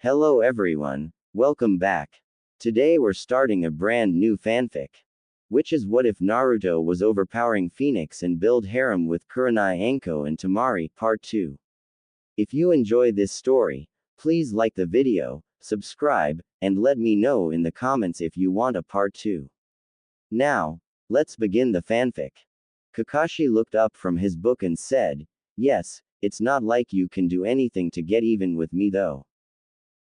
Hello everyone, welcome back. Today we're starting a brand new fanfic. Which is what if Naruto was overpowering Phoenix and build harem with Kurenai Anko and Tamari, part 2. If you enjoy this story, please like the video, subscribe, and let me know in the comments if you want a part 2. Now, let's begin the fanfic. Kakashi looked up from his book and said, "Yes, it's not like you can do anything to get even with me though."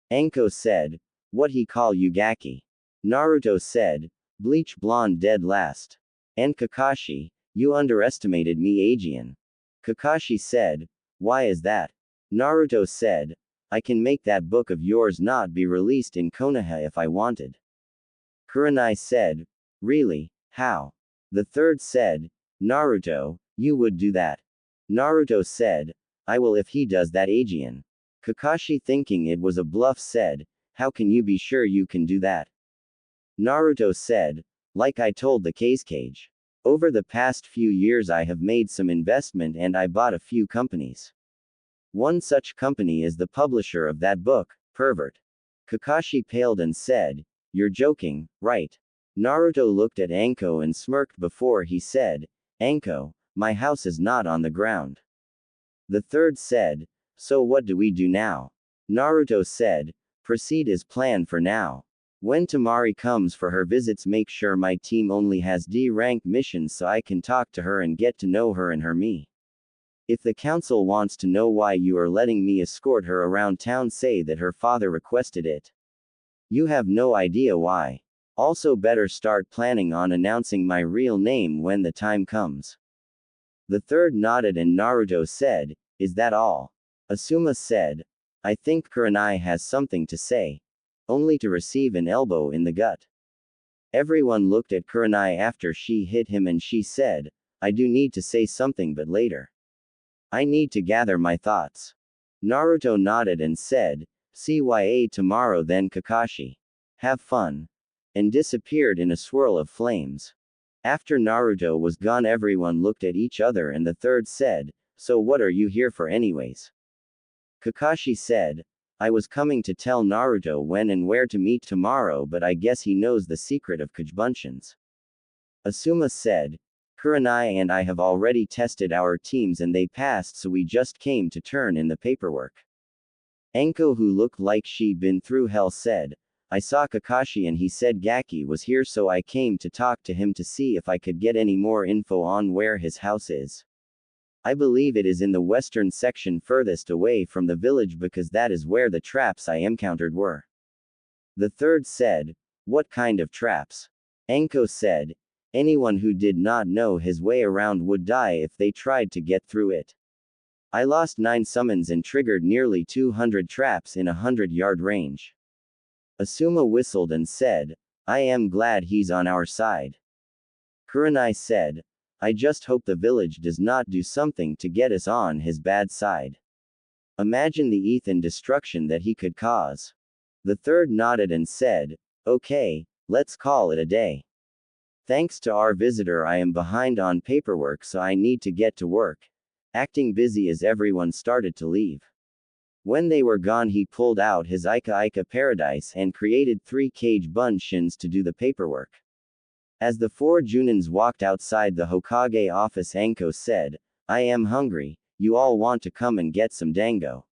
Anko said, "What he call you Gaki?" Naruto said, "Bleach blonde dead last." And Kakashi, "You underestimated me Aegean." Kakashi said, "Why is that?" Naruto said, "I can make that book of yours not be released in Konoha if I wanted." Kurenai said, "Really, how?" The third said, "Naruto, you would do that." Naruto said, "I will if he does that Aegean." Kakashi, thinking it was a bluff, said, "How can you be sure you can do that?" Naruto said, "Like I told the Cage. Over the past few years I have made some investment and I bought a few companies. One such company is the publisher of that book, pervert." Kakashi paled and said, "You're joking, right?" Naruto looked at Anko and smirked before he said, "Anko, my house is not on the ground." The third said, "So what do we do now?" Naruto said, "Proceed as planned for now. When Tamari comes for her visits, make sure my team only has D-rank missions so I can talk to her and get to know her and her me. If the council wants to know why you are letting me escort her around town, say that her father requested it. You have no idea why. Also better start planning on announcing my real name when the time comes." The third nodded and Naruto said, "Is that all?" Asuma said, "I think Kurenai has something to say." Only to receive an elbow in the gut. Everyone looked at Kurenai after she hit him and she said, "I do need to say something but later. I need to gather my thoughts." Naruto nodded and said, "CYA tomorrow then Kakashi. Have fun." And disappeared in a swirl of flames. After Naruto was gone, everyone looked at each other and the third said, "So what are you here for anyways?" Kakashi said, "I was coming to tell Naruto when and where to meet tomorrow, but I guess he knows the secret of Kajbunshians." Asuma said, "Kurenai and I have already tested our teams and they passed, so we just came to turn in the paperwork." Anko, who looked like she'd been through hell, said, "I saw Kakashi and he said Gaki was here, so I came to talk to him to see if I could get any more info on where his house is. I believe it is in the western section furthest away from the village because that is where the traps I encountered were." The third said, "What kind of traps?" Anko said, "Anyone who did not know his way around would die if they tried to get through it. I lost 9 summons and triggered nearly 200 traps in a 100-yard range." Asuma whistled and said, "I am glad he's on our side." Kurenai said, "I just hope the village does not do something to get us on his bad side. Imagine the Ethan destruction that he could cause." The third nodded and said, "Okay, let's call it a day. Thanks to our visitor I am behind on paperwork, so I need to get to work." Acting busy as everyone started to leave. When they were gone, he pulled out his Ika Ika Paradise and created 3 Kajbunshians to do the paperwork. As the 4 Junins walked outside the Hokage office, Anko said, "I am hungry, you all want to come and get some dango?"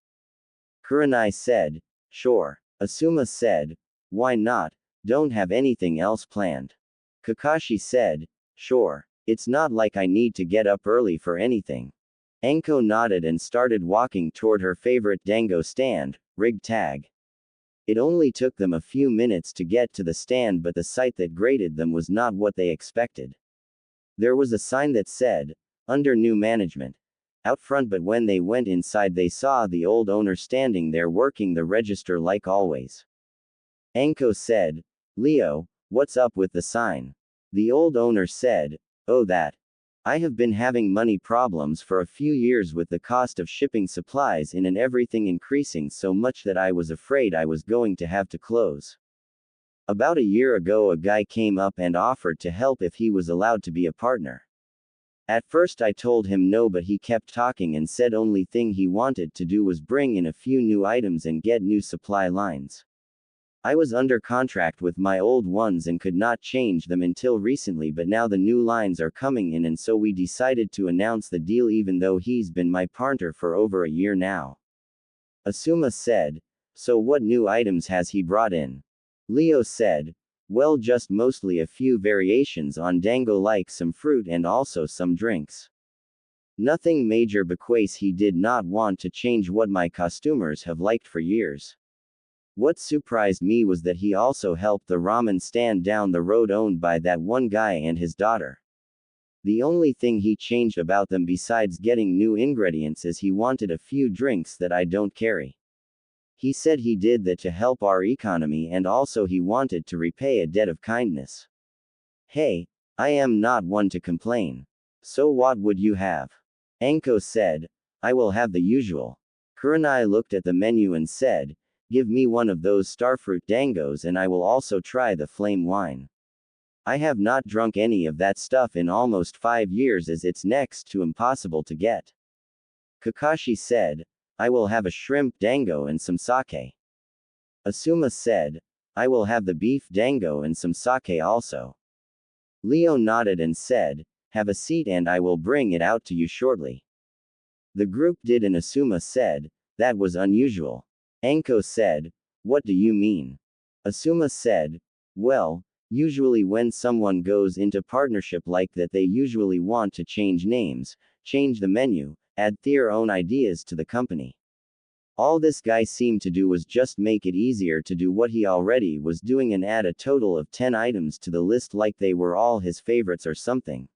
Kurenai said, "Sure." Asuma said, "Why not? Don't have anything else planned." Kakashi said, "Sure. It's not like I need to get up early for anything." Anko nodded and started walking toward her favorite dango stand, Rig Tag. It only took them a few minutes to get to the stand, but the sight that greeted them was not what they expected. There was a sign that said, "Under new management," out front, but when they went inside they saw the old owner standing there working the register like always. Anko said, "Leo, what's up with the sign?" The old owner said, "Oh, that. I have been having money problems for a few years with the cost of shipping supplies in and everything increasing so much that I was afraid I was going to have to close. About a year ago a guy came up and offered to help if he was allowed to be a partner. At first I told him no, but he kept talking and said only thing he wanted to do was bring in a few new items and get new supply lines. I was under contract with my old ones and could not change them until recently, but now the new lines are coming in and so we decided to announce the deal even though he's been my partner for over a year now. Asuma said, so what new items has he brought in? Leo said, well, just mostly a few variations on dango like some fruit and also some drinks. Nothing major because he did not want to change what my customers have liked for years. What surprised me was that he also helped the ramen stand down the road owned by that one guy and his daughter. The only thing he changed about them besides getting new ingredients is he wanted a few drinks that I don't carry. He said he did that to help our economy and also he wanted to repay a debt of kindness. Hey, I am not one to complain. So what would you have? Anko said, I will have the usual. Kurenai looked at the menu and said, give me one of those starfruit dangos and I will also try the flame wine. I have not drunk any of that stuff in almost 5 years as it's next to impossible to get. Kakashi said, I will have a shrimp dango and some sake. Asuma said, I will have the beef dango and some sake also. Leo nodded and said, have a seat and I will bring it out to you shortly. The group did and Asuma said, that was unusual. Anko said, what do you mean? Asuma said, well, usually when someone goes into partnership like that they usually want to change names, change the menu, add their own ideas to the company. All this guy seemed to do was just make it easier to do what he already was doing and add a total of 10 items to the list like they were all his favorites or something.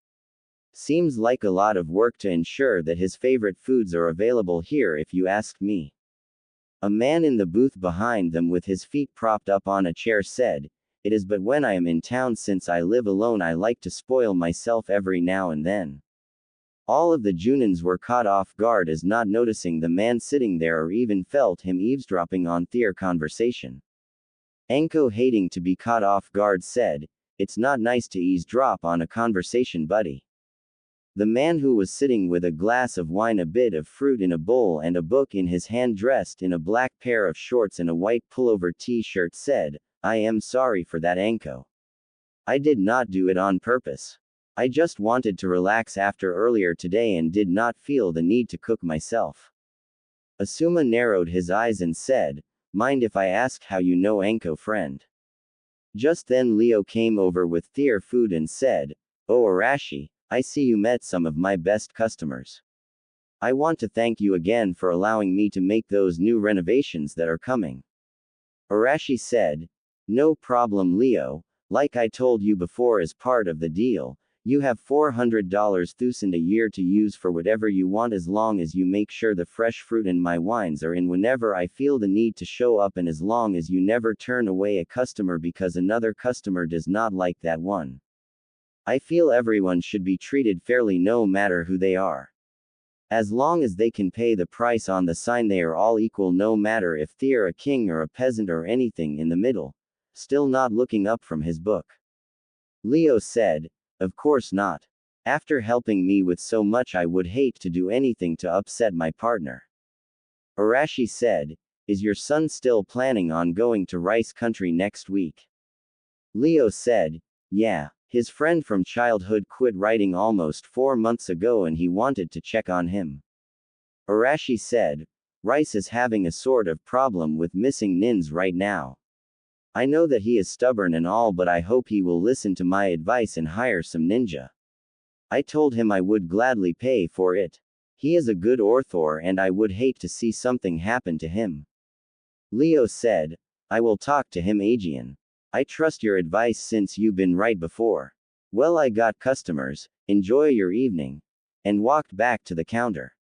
Seems like a lot of work to ensure that his favorite foods are available here if you ask me. A man in the booth behind them with his feet propped up on a chair said, it is but when I am in town since I live alone I like to spoil myself every now and then. All of the Junins were caught off guard as not noticing the man sitting there or even felt him eavesdropping on their conversation. Anko, hating to be caught off guard, said, it's not nice to eavesdrop on a conversation, buddy. The man who was sitting with a glass of wine, a bit of fruit in a bowl and a book in his hand, dressed in a black pair of shorts and a white pullover t-shirt, said, I am sorry for that, Anko. I did not do it on purpose. I just wanted to relax after earlier today and did not feel the need to cook myself. Asuma narrowed his eyes and said, mind if I ask how you know Anko, friend? Just then Leo came over with their food and said, oh Arashi, I see you met some of my best customers. I want to thank you again for allowing me to make those new renovations that are coming. Arashi said, no problem, Leo, like I told you before as part of the deal, you have $400,000 a year to use for whatever you want as long as you make sure the fresh fruit in my wines are in whenever I feel the need to show up and as long as you never turn away a customer because another customer does not like that one. I feel everyone should be treated fairly no matter who they are. As long as they can pay the price on the sign they are all equal no matter if they're a king or a peasant or anything in the middle. Still not looking up from his book. Leo said, of course not. After helping me with so much I would hate to do anything to upset my partner. Arashi said, is your son still planning on going to Rice Country next week? Leo said, yeah. His friend from childhood quit writing almost 4 months ago and he wanted to check on him. Arashi said, Rice is having a sort of problem with missing nins right now. I know that he is stubborn and all, but I hope he will listen to my advice and hire some ninja. I told him I would gladly pay for it. He is a good author and I would hate to see something happen to him. Leo said, I will talk to him, Aegean. I trust your advice since you've been right before. Well, I got customers, enjoy your evening. And walked back to the counter.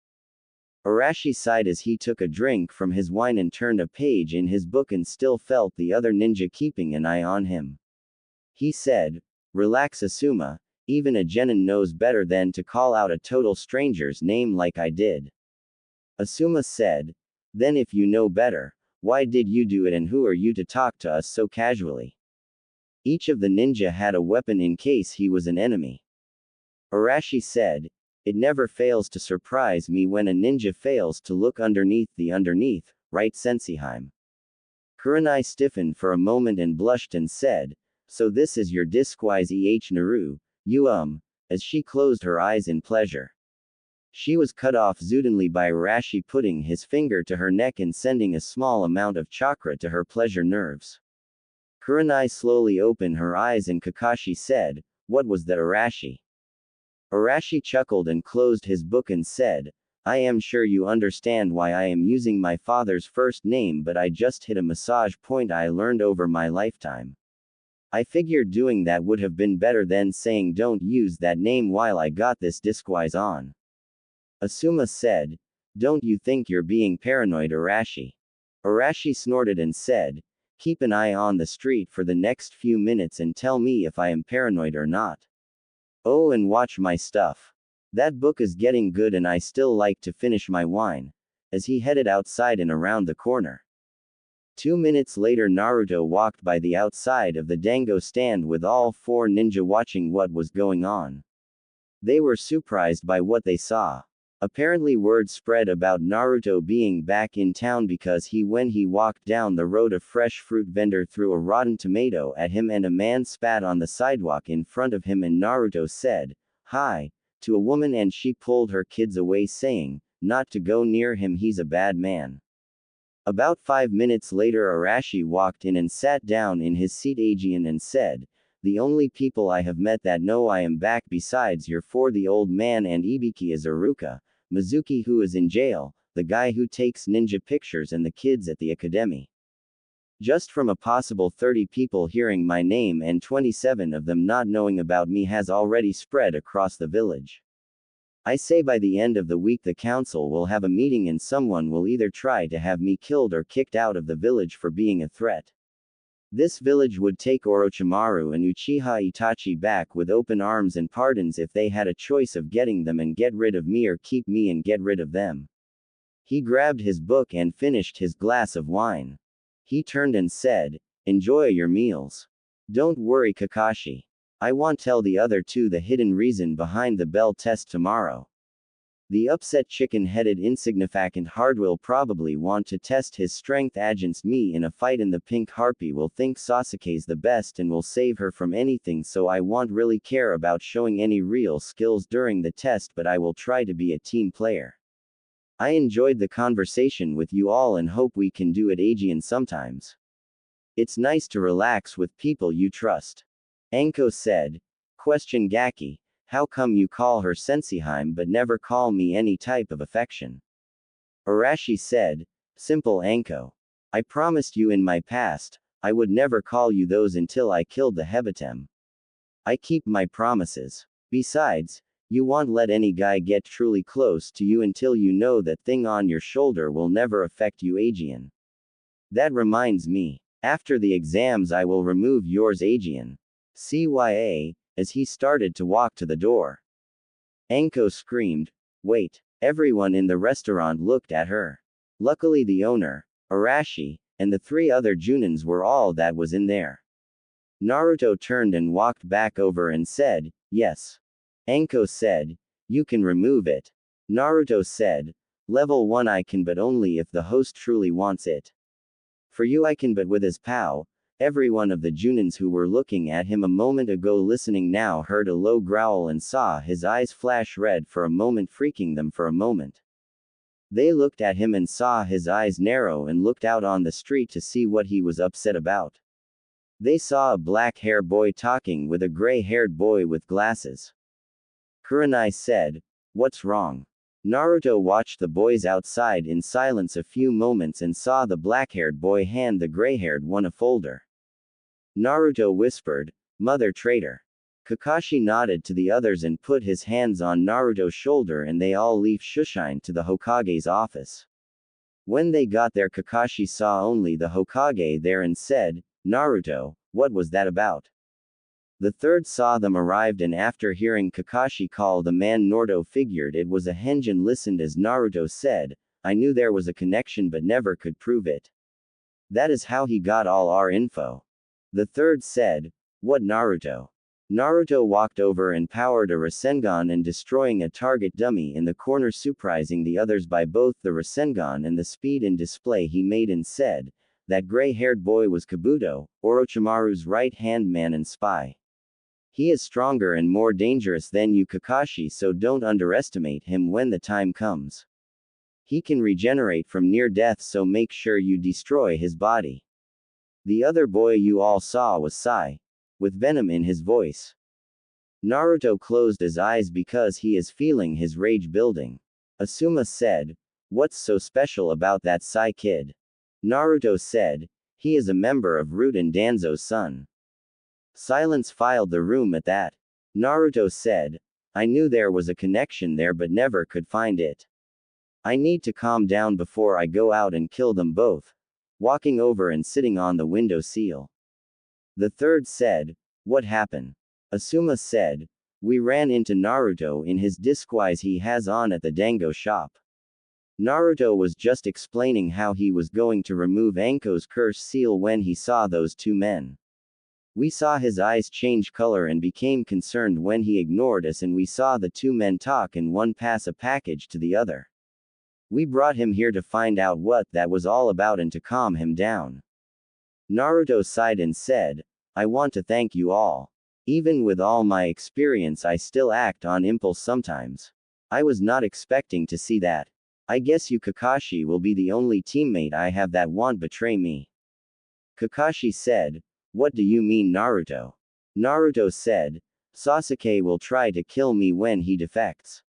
Arashi sighed as he took a drink from his wine and turned a page in his book and still felt the other ninja keeping an eye on him. He said, relax, Asuma, even a genin knows better than to call out a total stranger's name like I did. Asuma said, then if you know better, why did you do it and who are you to talk to us so casually? Each of the ninja had a weapon in case he was an enemy. Arashi said, It never fails to surprise me when a ninja fails to look underneath the underneath, right Senseiheim? Kurenai stiffened for a moment and blushed and said, so this is your disguise Naru, you as she closed her eyes in pleasure. She was cut off suddenly by Arashi putting his finger to her neck and sending a small amount of chakra to her pleasure nerves. Kurenai slowly opened her eyes and Kakashi said, what was that Arashi? Arashi chuckled and closed his book and said, I am sure you understand why I am using my father's first name, but I just hit a massage point I learned over my lifetime. I figured doing that would have been better than saying don't use that name while I got this disguise on. Asuma said, don't you think you're being paranoid Arashi? Arashi snorted and said, keep an eye on the street for the next few minutes and tell me if I am paranoid or not. Oh, and watch my stuff. That book is getting good and I still like to finish my wine. As he headed outside and around the corner. 2 minutes later Naruto walked by the outside of the dango stand with all 4 ninja watching what was going on. They were surprised by what they saw. Apparently word spread about Naruto being back in town because when he walked down the road a fresh fruit vendor threw a rotten tomato at him and a man spat on the sidewalk in front of him and Naruto said, hi, to a woman and she pulled her kids away saying, not to go near him he's a bad man. About 5 minutes later Arashi walked in and sat down in his seat Aegean and said, the only people I have met that know I am back besides your 4 the old man and Ibiki is Aruka, Mizuki who is in jail, the guy who takes ninja pictures and the kids at the academy. Just from a possible 30 people hearing my name and 27 of them not knowing about me has already spread across the village. I say by the end of the week the council will have a meeting and someone will either try to have me killed or kicked out of the village for being a threat. This village would take Orochimaru and Uchiha Itachi back with open arms and pardons if they had a choice of getting them and get rid of me or keep me and get rid of them. He grabbed his book and finished his glass of wine. He turned and said, enjoy your meals. Don't worry Kakashi. I won't tell the other 2 the hidden reason behind the bell test tomorrow. The upset chicken-headed insignificant hard will probably want to test his strength against me in a fight and the pink harpy will think Sasuke's the best and will save her from anything so I won't really care about showing any real skills during the test but I will try to be a team player. I enjoyed the conversation with you all and hope we can do it Aegean sometimes. It's nice to relax with people you trust. Anko said. Question Gaki. How come you call her Senseiheim but never call me any type of affection? Arashi said, simple Anko. I promised you in my past, I would never call you those until I killed the Hebatem. I keep my promises. Besides, you won't let any guy get truly close to you until you know that thing on your shoulder will never affect you Aegean. That reminds me, after the exams I will remove yours Aegean. CYA, as he started to walk to the door. Anko screamed, wait. Everyone in the restaurant looked at her. Luckily the owner, Arashi, and the 3 other Junins were all that was in there. Naruto turned and walked back over and said, yes. Anko said, you can remove it. Naruto said, level 1 I can but only if the host truly wants it. For you I can but with his POW. Every one of the Junins who were looking at him a moment ago listening now heard a low growl and saw his eyes flash red for a moment freaking them for a moment. They looked at him and saw his eyes narrow and looked out on the street to see what he was upset about. They saw a black-haired boy talking with a gray-haired boy with glasses. Kurenai said, what's wrong? Naruto watched the boys outside in silence a few moments and saw the black-haired boy hand the gray-haired one a folder. Naruto whispered, mother traitor. Kakashi nodded to the others and put his hands on Naruto's shoulder and they all left Shushine to the Hokage's office. When they got there Kakashi saw only the Hokage there and said, Naruto, what was that about? The third saw them arrived and after hearing Kakashi call the man Naruto figured it was a henge and listened as Naruto said, I knew there was a connection but never could prove it. That is how he got all our info. The third said, what Naruto? Naruto walked over and powered a Rasengan and destroying a target dummy in the corner, surprising the others by both the Rasengan and the speed and display he made, and said, "That gray-haired boy was Kabuto, Orochimaru's right-hand man and spy. He is stronger and more dangerous than you, Kakashi, so don't underestimate him when the time comes. He can regenerate from near death, so make sure you destroy his body." The other boy you all saw was Sai, with venom in his voice. Naruto closed his eyes because he is feeling his rage building. Asuma said, "What's so special about that Sai kid?" Naruto said, "He is a member of Root and Danzo's son." Silence filled the room at that. Naruto said, "I knew there was a connection there but never could find it. I need to calm down before I go out and kill them both." Walking over and sitting on the window sill. The third said, "What happened?" Asuma said, "We ran into Naruto in his disguise he has on at the Dango shop. Naruto was just explaining how he was going to remove Anko's curse seal when he saw those two men. We saw his eyes change color and became concerned when he ignored us, and we saw the two men talk and one pass a package to the other. We brought him here to find out what that was all about and to calm him down." Naruto sighed and said, "I want to thank you all. Even with all my experience, I still act on impulse sometimes. I was not expecting to see that. I guess you, Kakashi, will be the only teammate I have that won't betray me." Kakashi said, "What do you mean, Naruto?" Naruto said, "Sasuke will try to kill me when he defects.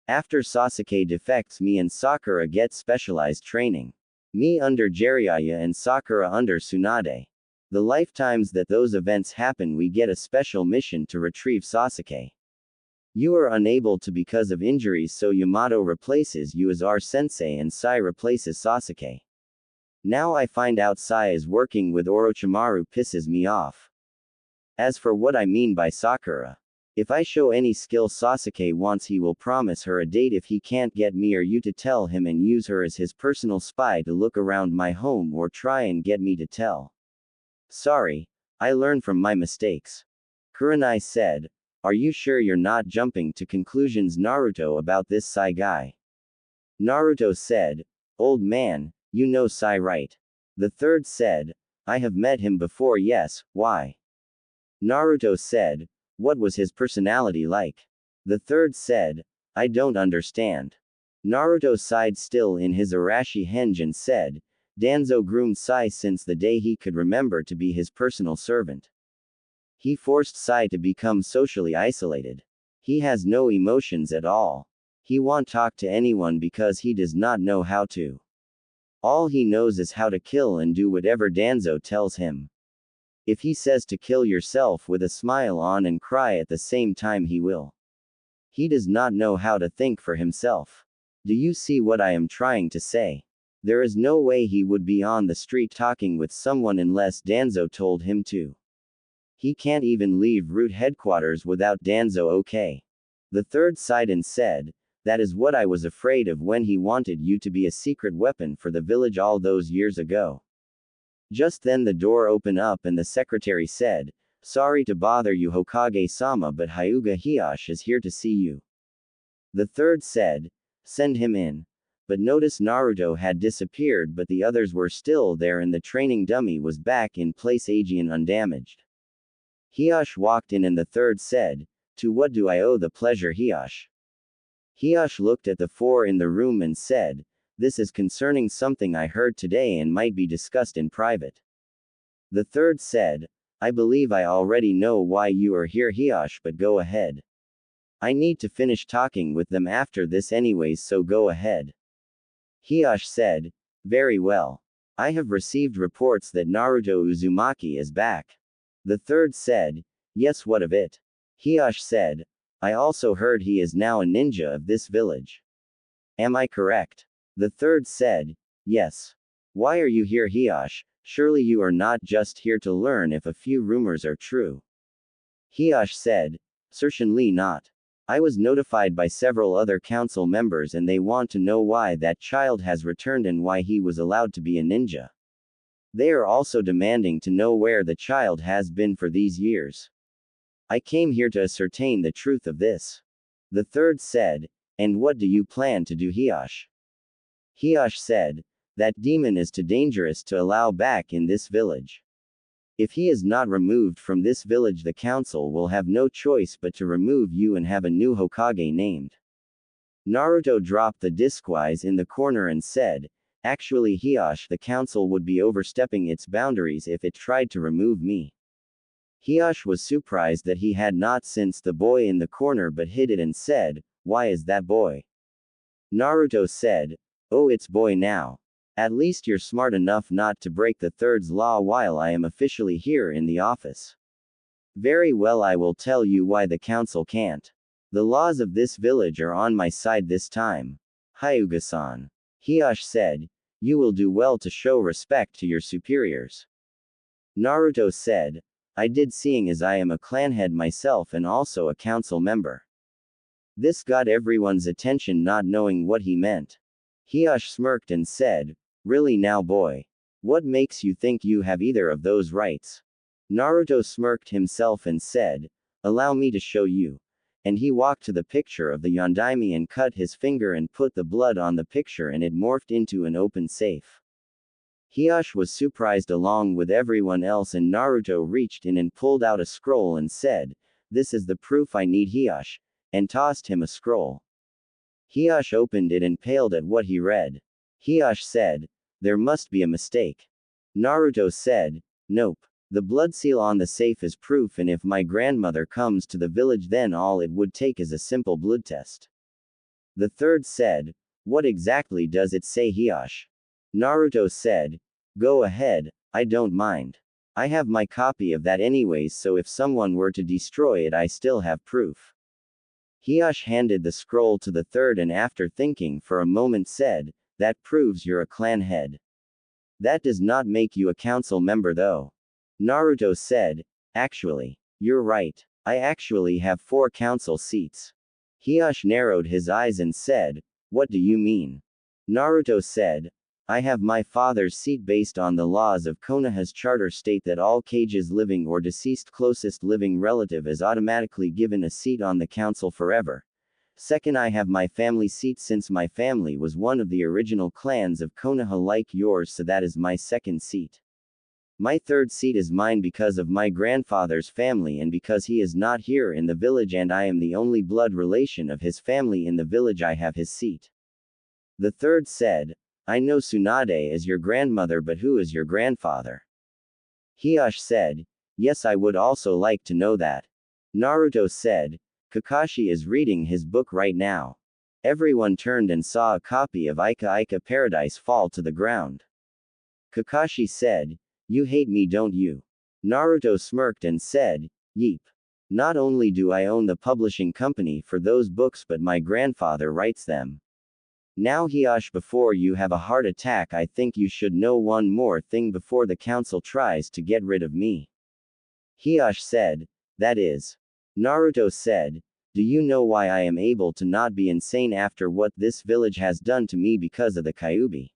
After Sasuke defects, me and Sakura get specialized training. Me under Jiraiya and Sakura under Tsunade. The lifetimes that those events happen, we get a special mission to retrieve Sasuke. You are unable to because of injuries, so Yamato replaces you as our sensei and Sai replaces Sasuke. Now I find out Sai is working with Orochimaru pisses me off. As for what I mean by Sakura, if I show any skill Sasuke wants, he will promise her a date if he can't get me or you to tell him and use her as his personal spy to look around my home or try and get me to tell. Sorry, I learned from my mistakes." Kurenai said, "Are you sure you're not jumping to conclusions, Naruto, about this Sai guy?" Naruto said, "Old man, you know Sai, right?" The third said, "I have met him before, yes, why?" Naruto said, "What was his personality like?" The third said, "I don't understand." Naruto sighed still in his Arashi henge and said, "Danzo groomed Sai since the day he could remember to be his personal servant. He forced Sai to become socially isolated. He has no emotions at all. He won't talk to anyone because he does not know how to. All he knows is how to kill and do whatever Danzo tells him. If he says to kill yourself with a smile on and cry at the same time, he will. He does not know how to think for himself. Do you see what I am trying to say? There is no way he would be on the street talking with someone unless Danzo told him to. He can't even leave Root headquarters without Danzo, okay?" The third sighed and said, "That is what I was afraid of when he wanted you to be a secret weapon for the village all those years ago." Just then the door opened up and the secretary said, "Sorry to bother you, Hokage-sama, but Hyuga Hiyashi is here to see you." The third said, "Send him in." But notice Naruto had disappeared, but the others were still there and the training dummy was back in place, Aegean undamaged. Hiyashi walked in and the third said, "To what do I owe the pleasure, Hiyashi?" Hiyashi looked at the four in the room and said, "This is concerning something I heard today and might be discussed in private." The third said, "I believe I already know why you are here, Hiyashi, but go ahead. I need to finish talking with them after this anyways, so go ahead." Hiyashi said, "Very well. I have received reports that Naruto Uzumaki is back." The third said, "Yes, what of it?" Hiyashi said, "I also heard he is now a ninja of this village. Am I correct?" The third said, "Yes. Why are you here, Hiyashi? Surely you are not just here to learn if a few rumors are true." Hiyashi said, "Certainly not. I was notified by several other council members and they want to know why that child has returned and why he was allowed to be a ninja. They are also demanding to know where the child has been for these years. I came here to ascertain the truth of this. The third said, and what do you plan to do, Hiyash? Hiyash said, that demon is too dangerous to allow back in this village. If he is not removed from this village, the council will have no choice but to remove you and have a new Hokage named. Naruto dropped the disguise in the corner and said, actually Hiyash, the council would be overstepping its boundaries if it tried to remove me. Hiyash was surprised that he had not sensed the boy in the corner but hid it and said, why is that boy? Naruto said, oh, it's boy now. At least you're smart enough not to break the third's law while I am officially here in the office. Very well, I will tell you why the council can't. The laws of this village are on my side this time. Hyuga-san. Hiyash said, you will do well to show respect to your superiors. Naruto said, I did, seeing as I am a clan head myself and also a council member. This got everyone's attention, not knowing what he meant. Hiyash smirked and said, really now, boy? What makes you think you have either of those rights? Naruto smirked himself and said, allow me to show you. And he walked to the picture of the Yondaime and cut his finger and put the blood on the picture, and it morphed into an open safe. Hiyash was surprised along with everyone else, and Naruto reached in and pulled out a scroll and said, this is the proof I need, Hiyash, and tossed him a scroll. Hiyash opened it and paled at what he read. Hiyash said, there must be a mistake. Naruto said, nope. The blood seal on the safe is proof, and if my grandmother comes to the village, then all it would take is a simple blood test. The third said, what exactly does it say, Hiyash? Naruto said, go ahead, I don't mind. I have my copy of that anyways, so if someone were to destroy it, I still have proof. Hiyash handed the scroll to the third and after thinking for a moment said, that proves you're a clan head. That does not make you a council member though. Naruto said, actually, you're right. I actually have 4 council seats. Hiyash narrowed his eyes and said, what do you mean? Naruto said, I have my father's seat. Based on the laws of Konoha's charter state that all Kage's living or deceased closest living relative is automatically given a seat on the council forever. Second, I have my family seat since my family was one of the original clans of Konoha like yours, so that is my second seat. My third seat is mine because of my grandfather's family and because he is not here in the village and I am the only blood relation of his family in the village, I have his seat. The third said, I know Tsunade is your grandmother, but who is your grandfather? Hiyash said, yes, I would also like to know that. Naruto said, Kakashi is reading his book right now. Everyone turned and saw a copy of Ika Ika Paradise fall to the ground. Kakashi said, you hate me, don't you? Naruto smirked and said, yeep. Not only do I own the publishing company for those books, but my grandfather writes them. Now Hiyash, before you have a heart attack, I think you should know one more thing before the council tries to get rid of me. Hiyash said, that is. Naruto said, do you know why I am able to not be insane after what this village has done to me because of the Kyuubi?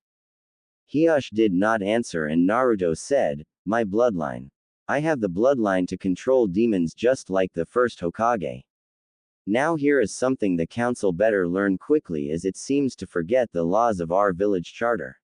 Hiyash did not answer and Naruto said, my bloodline. I have the bloodline to control demons just like the first Hokage. Now here is something the council better learn quickly, as it seems to forget the laws of our village charter.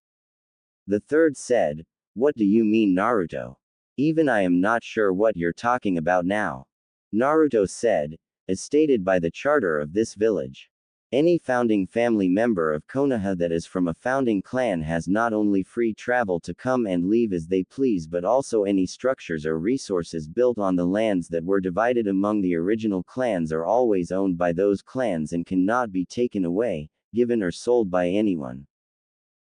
The third said, what do you mean, Naruto? Even I am not sure what you're talking about now. Naruto said, as stated by the charter of this village. Any founding family member of Konoha that is from a founding clan has not only free travel to come and leave as they please, but also any structures or resources built on the lands that were divided among the original clans are always owned by those clans and cannot be taken away, given or sold by anyone.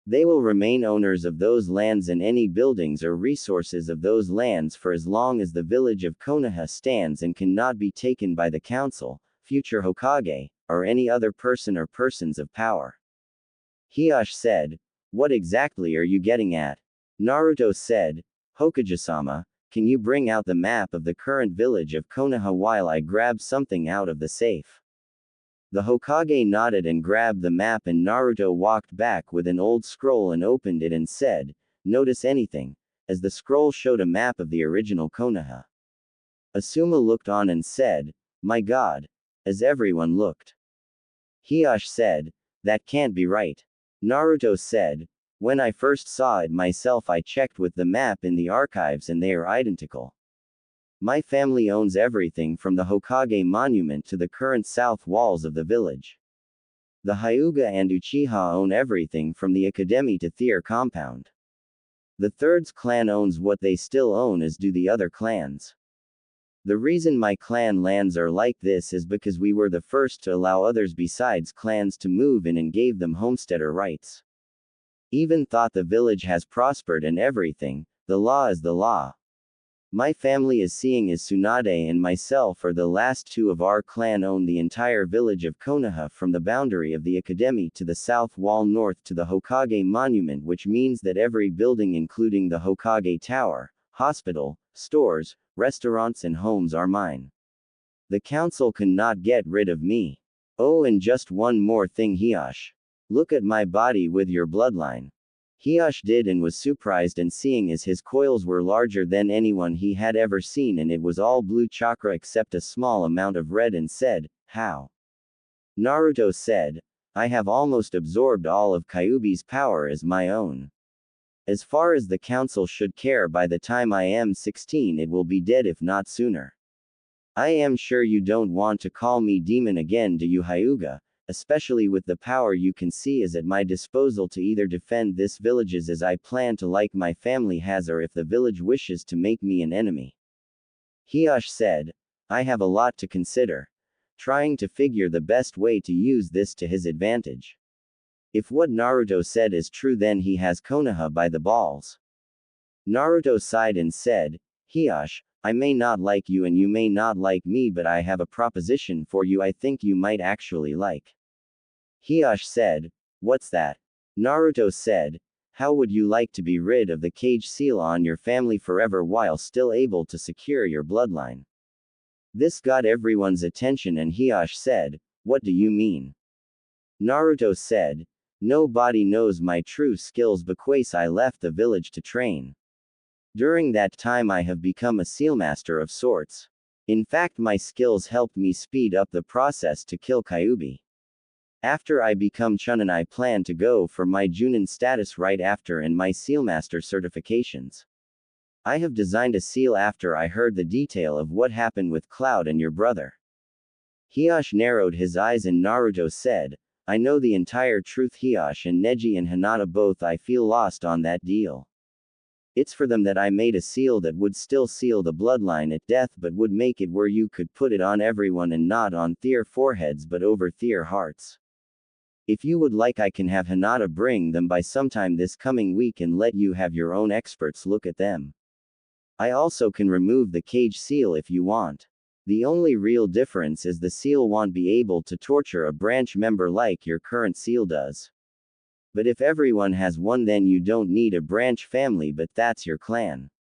They will remain owners of those lands and any buildings or resources of those lands for as long as the village of Konoha stands and cannot be taken by the council, future Hokage, or any other person or persons of power. Hiyash said, what exactly are you getting at? Naruto said, Hokage-sama, can you bring out the map of the current village of Konoha while I grab something out of the safe? The Hokage nodded and grabbed the map, and Naruto walked back with an old scroll and opened it and said, notice anything? As the scroll showed a map of the original Konoha. Asuma looked on and said, "My God." As everyone looked. Hiyashi said, "That can't be right." Naruto said, "When I first saw it myself, I checked with the map in the archives and they are identical. My family owns everything from the Hokage monument to the current south walls of the village. The Hyuga and Uchiha own everything from the academy to their compound. The third's clan owns what they still own, as do the other clans. The reason my clan lands are like this is because we were the first to allow others besides clans to move in and gave them homesteader rights. Even thought the village has prospered and everything, the law is the law. My family is seeing as Tsunade and myself are the last two of our clan own the entire village of Konoha from the boundary of the academy to the south wall north to the Hokage monument, which means that every building including the Hokage tower, hospital, stores, restaurants and homes are mine. The council cannot get rid of me. Oh, and just one more thing, Hiyashi. Look at my body with your bloodline." Hiyashi did and was surprised and seeing as his coils were larger than anyone he had ever seen and it was all blue chakra except a small amount of red and said, "How?" Naruto said, "I have almost absorbed all of Kyuubi's power as my own. As far as the council should care, by the time I am 16 it will be dead if not sooner. I am sure you don't want to call me demon again, do you, Hyuga? Especially with the power you can see is at my disposal to either defend this villages as I plan to like my family has, or if the village wishes to make me an enemy." Hiyashi said, "I have a lot to consider. Trying to figure the best way to use this to his advantage. If what Naruto said is true, then he has Konoha by the balls." Naruto sighed and said, "Hiyashi, I may not like you and you may not like me, but I have a proposition for you I think you might actually like." Hiyashi said, "What's that?" Naruto said, "How would you like to be rid of the cage seal on your family forever while still able to secure your bloodline?" This got everyone's attention and Hiyashi said, "What do you mean?" Naruto said, "Nobody knows my true skills because I left the village to train. During that time I have become a sealmaster of sorts. In fact, my skills helped me speed up the process to kill Kyuubi. After I become Chunin, I plan to go for my Junin status right after and my sealmaster certifications. I have designed a seal after I heard the detail of what happened with Cloud and your brother." Hiyashi narrowed his eyes and Naruto said, "I know the entire truth, Hiyashi, and Neji and Hinata both. I feel lost on that deal. It's for them that I made a seal that would still seal the bloodline at death but would make it where you could put it on everyone and not on their foreheads but over their hearts. If you would like, I can have Hinata bring them by sometime this coming week and let you have your own experts look at them. I also can remove the cage seal if you want. The only real difference is the seal won't be able to torture a branch member like your current seal does. But if everyone has one, then you don't need a branch family, but that's your clan.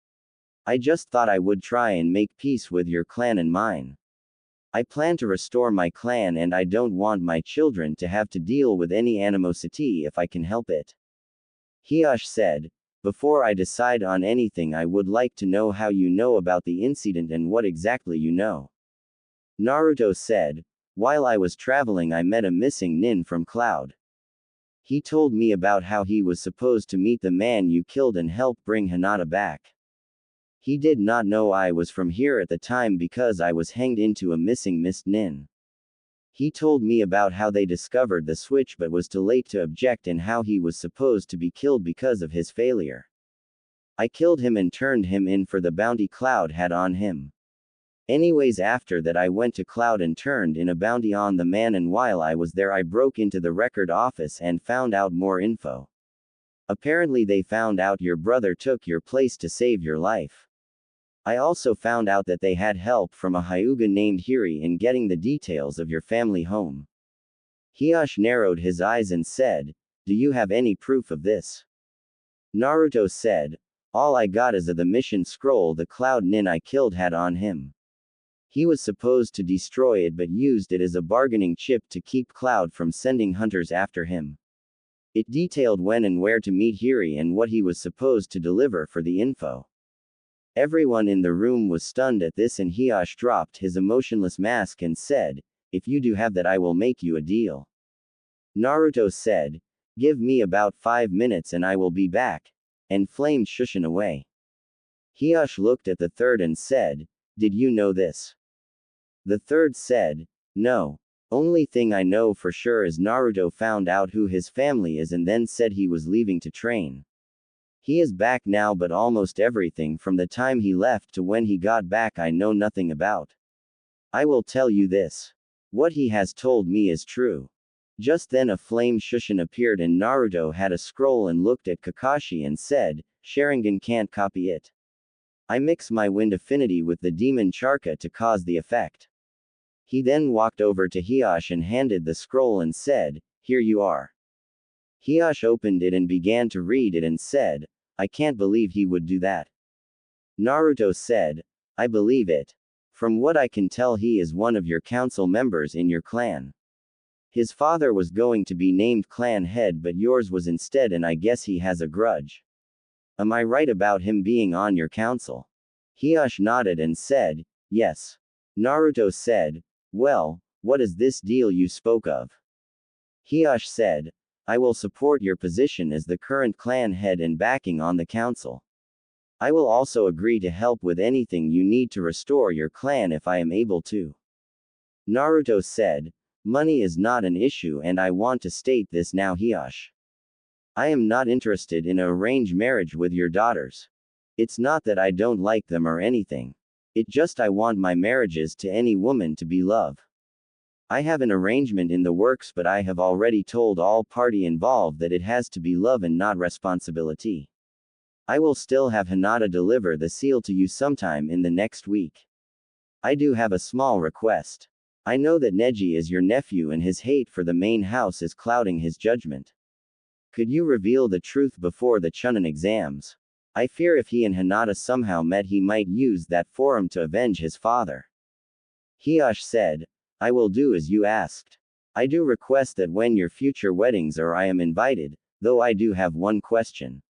I just thought I would try and make peace with your clan and mine. I plan to restore my clan and I don't want my children to have to deal with any animosity if I can help it." Hiyashi said, "Before I decide on anything, I would like to know how you know about the incident and what exactly you know." Naruto said, "While I was traveling, I met a missing nin from Cloud. He told me about how he was supposed to meet the man you killed and help bring Hinata back. He did not know I was from here at the time because I was hanged into a missing mist nin. He told me about how they discovered the switch but was too late to object and how he was supposed to be killed because of his failure. I killed him and turned him in for the bounty Cloud had on him. Anyways, after that I went to Cloud and turned in a bounty on the man, and while I was there I broke into the record office and found out more info. Apparently they found out your brother took your place to save your life. I also found out that they had help from a Hyuga named Hiri in getting the details of your family home." Hiyashi narrowed his eyes and said, "Do you have any proof of this?" Naruto said, "All I got is the mission scroll the Cloud nin I killed had on him. He was supposed to destroy it but used it as a bargaining chip to keep Cloud from sending hunters after him. It detailed when and where to meet Hiri and what he was supposed to deliver for the info. Everyone in the room was stunned at this, and Hiyash dropped his emotionless mask and said, "If you do have that, I will make you a deal." Naruto said, "Give me about 5 minutes and I will be back," and flamed Shushin away. Hiyash looked at the third and said, "Did you know this?" The third said, "No. Only thing I know for sure is Naruto found out who his family is and then said he was leaving to train. He is back now, but almost everything from the time he left to when he got back I know nothing about. I will tell you this. What he has told me is true." Just then a flame Shushin appeared and Naruto had a scroll and looked at Kakashi and said, "Sharingan can't copy it. I mix my wind affinity with the demon Charka to cause the effect." He then walked over to Hiyash and handed the scroll and said, "Here you are." Hiyash opened it and began to read it and said, "I can't believe he would do that." Naruto said, "I believe it. From what I can tell, he is one of your council members in your clan. His father was going to be named clan head, but yours was instead, and I guess he has a grudge. Am I right about him being on your council?" Hiyash nodded and said, "Yes." Naruto said, "Well, what is this deal you spoke of?" Hiyash said, "I will support your position as the current clan head and backing on the council. I will also agree to help with anything you need to restore your clan if I am able to." Naruto said, "Money is not an issue, and I want to state this now, Hiyash. I am not interested in an arranged marriage with your daughters. It's not that I don't like them or anything. It just I want my marriages to any woman to be love. I have an arrangement in the works, but I have already told all party involved that it has to be love and not responsibility. I will still have Hinata deliver the seal to you sometime in the next week. I do have a small request. I know that Neji is your nephew and his hate for the main house is clouding his judgment. Could you reveal the truth before the Chunin exams? I fear if he and Hinata somehow met, he might use that forum to avenge his father." Hiyash said, "I will do as you asked. I do request that when your future weddings are I am invited, though I do have one question.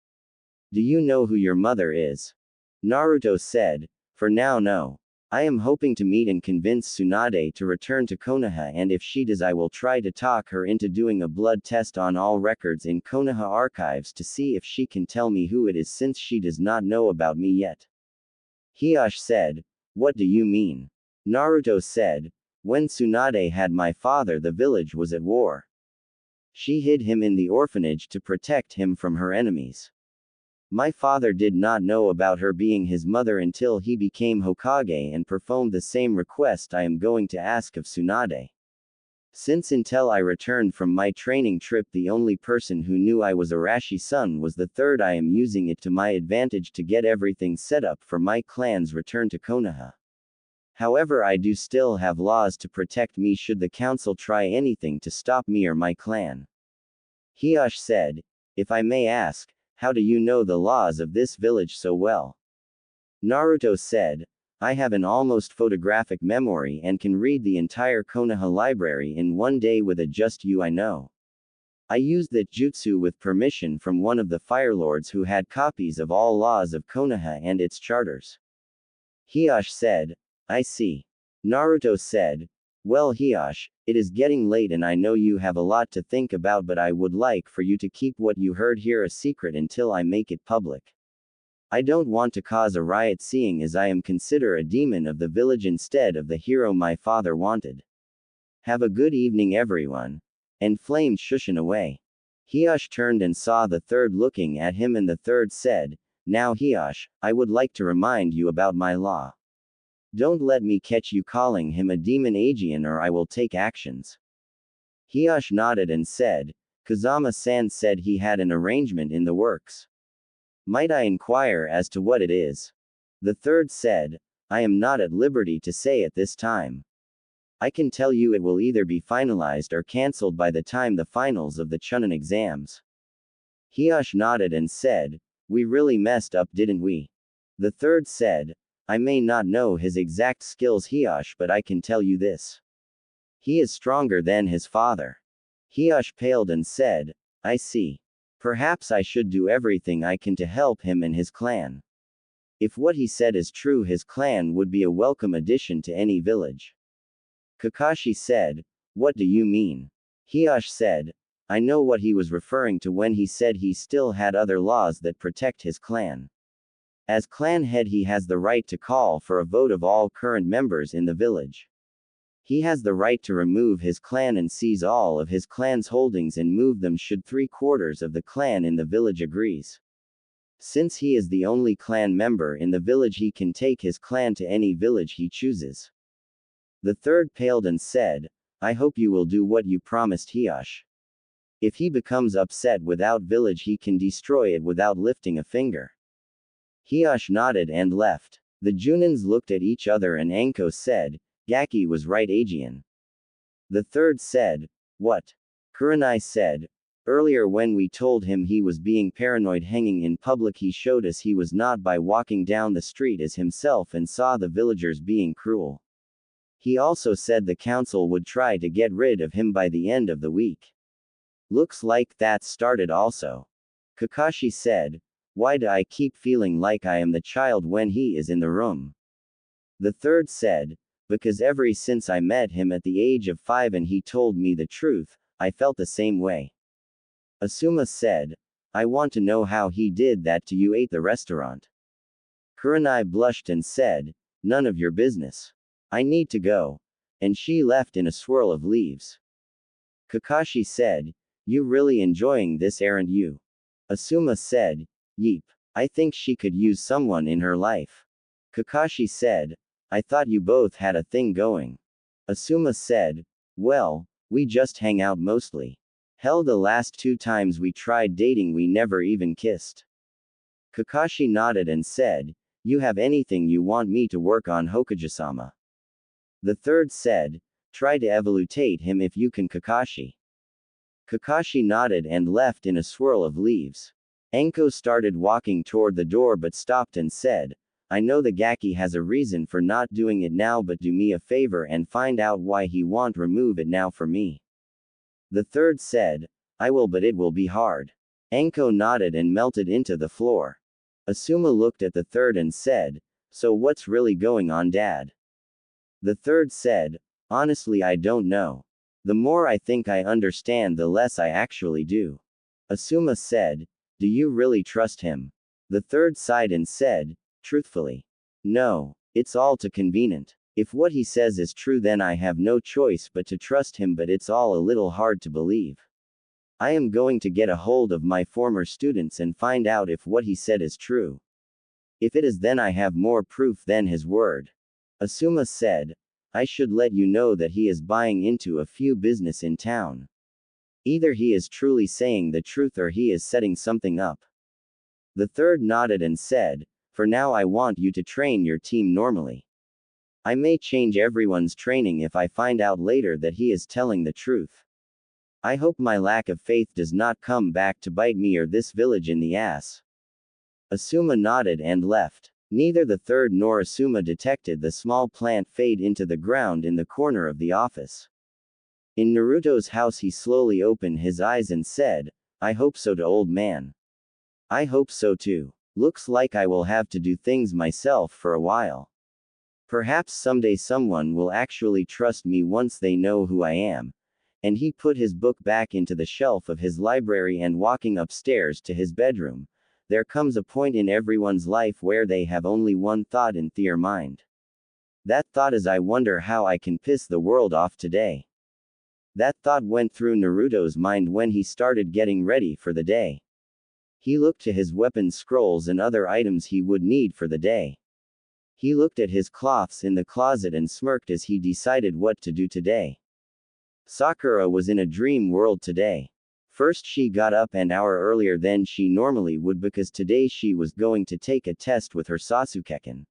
Do you know who your mother is?" Naruto said, "For now, no. I am hoping to meet and convince Tsunade to return to Konoha, and if she does I will try to talk her into doing a blood test on all records in Konoha archives to see if she can tell me who it is, since she does not know about me yet." Hiyash said, "What do you mean?" Naruto said, "When Tsunade had my father, the village was at war. She hid him in the orphanage to protect him from her enemies. My father did not know about her being his mother until he became Hokage and performed the same request I am going to ask of Tsunade. Since until I returned from my training trip, the only person who knew I was Arashi's son was the third. I am using it to my advantage to get everything set up for my clan's return to Konoha. However, I do still have laws to protect me should the council try anything to stop me or my clan." Hiyash said, "If I may ask, how do you know the laws of this village so well?" Naruto said, "I have an almost photographic memory and can read the entire Konoha library in one day with a just you I know. I used that jutsu with permission from one of the Fire Lords who had copies of all laws of Konoha and its charters." Hiyash said, "I see." Naruto said, "Well, Hiyash, it is getting late and I know you have a lot to think about, but I would like for you to keep what you heard here a secret until I make it public. I don't want to cause a riot, seeing as I am considered a demon of the village instead of the hero my father wanted. Have a good evening, everyone." And flamed Shushin away. Hiyash turned and saw the third looking at him, and the third said, "Now Hiyash, I would like to remind you about my law. Don't let me catch you calling him a demon Aegean or I will take actions." Hiyash nodded and said, "Kazama-san said he had an arrangement in the works. Might I inquire as to what it is?" The third said, "I am not at liberty to say at this time. I can tell you it will either be finalized or cancelled by the time the finals of the Chunin exams." Hiyash nodded and said, "We really messed up, didn't we?" The third said, "I may not know his exact skills, Hiyash, but I can tell you this. He is stronger than his father." Hiyash paled and said, "I see. Perhaps I should do everything I can to help him and his clan. If what he said is true, his clan would be a welcome addition to any village. Kakashi said, "What do you mean?" Hiyashi said, "I know what he was referring to when he said he still had other laws that protect his clan. As clan head, he has the right to call for a vote of all current members in the village. He has the right to remove his clan and seize all of his clan's holdings and move them should 3/4 of the clan in the village agrees. Since he is the only clan member in the village, he can take his clan to any village he chooses." The third paled and said, "I hope you will do what you promised Hiyashi. If he becomes upset without village, he can destroy it without lifting a finger." Hiyashi nodded and left. The Junins looked at each other and Anko said, "Gaki was right, Aegean." The third said, "What?" Kurenai said, "Earlier when we told him he was being paranoid hanging in public, he showed us he was not by walking down the street as himself and saw the villagers being cruel. He also said the council would try to get rid of him by the end of the week. Looks like that started also." Kakashi said, "Why do I keep feeling like I am the child when he is in the room?" The third said, "Because ever since I met him at the age of 5 and he told me the truth, I felt the same way." Asuma said, "I want to know how he did that to you at the restaurant." Kurenai blushed and said, "None of your business. I need to go." And she left in a swirl of leaves. Kakashi said, "You really enjoying this, aren't you?" Asuma said, "Yeep. I think she could use someone in her life." Kakashi said, "I thought you both had a thing going." Asuma said, "Well, we just hang out mostly. Hell, the last 2 times we tried dating we never even kissed." Kakashi nodded and said, "You have anything you want me to work on, Hokage-sama?" The third said, "Try to evaluate him if you can, Kakashi." Kakashi nodded and left in a swirl of leaves. Anko started walking toward the door but stopped and said, "I know the Gaki has a reason for not doing it now, but do me a favor and find out why he won't remove it now for me." The third said, "I will, but it will be hard." Anko nodded and melted into the floor. Asuma looked at the third and said, "So what's really going on, Dad?" The third said, "Honestly, I don't know. The more I think I understand, the less I actually do." Asuma said, "Do you really trust him?" The third sighed and said, "Truthfully, no. It's all too convenient. If what he says is true, then I have no choice but to trust him, but it's all a little hard to believe. I am going to get a hold of my former students and find out if what he said is true. If it is, then I have more proof than his word." Asuma said, "I should let you know that he is buying into a few business in town. Either he is truly saying the truth or he is setting something up." The third nodded and said, "For now I want you to train your team normally. I may change everyone's training if I find out later that he is telling the truth. I hope my lack of faith does not come back to bite me or this village in the ass." Asuma nodded and left. Neither the third nor Asuma detected the small plant fade into the ground in the corner of the office. In Naruto's house, he slowly opened his eyes and said, "I hope so, to old man." "I hope so too. Looks like I will have to do things myself for a while. Perhaps someday someone will actually trust me once they know who I am." And he put his book back into the shelf of his library and walking upstairs to his bedroom. There comes a point in everyone's life where they have only one thought in their mind. That thought is, "I wonder how I can piss the world off today." That thought went through Naruto's mind when he started getting ready for the day. He looked to his weapons, scrolls and other items he would need for the day. He looked at his cloths in the closet and smirked as he decided what to do today. Sakura was in a dream world today. First, she got up an hour earlier than she normally would because today she was going to take a test with her Sasuke-kun.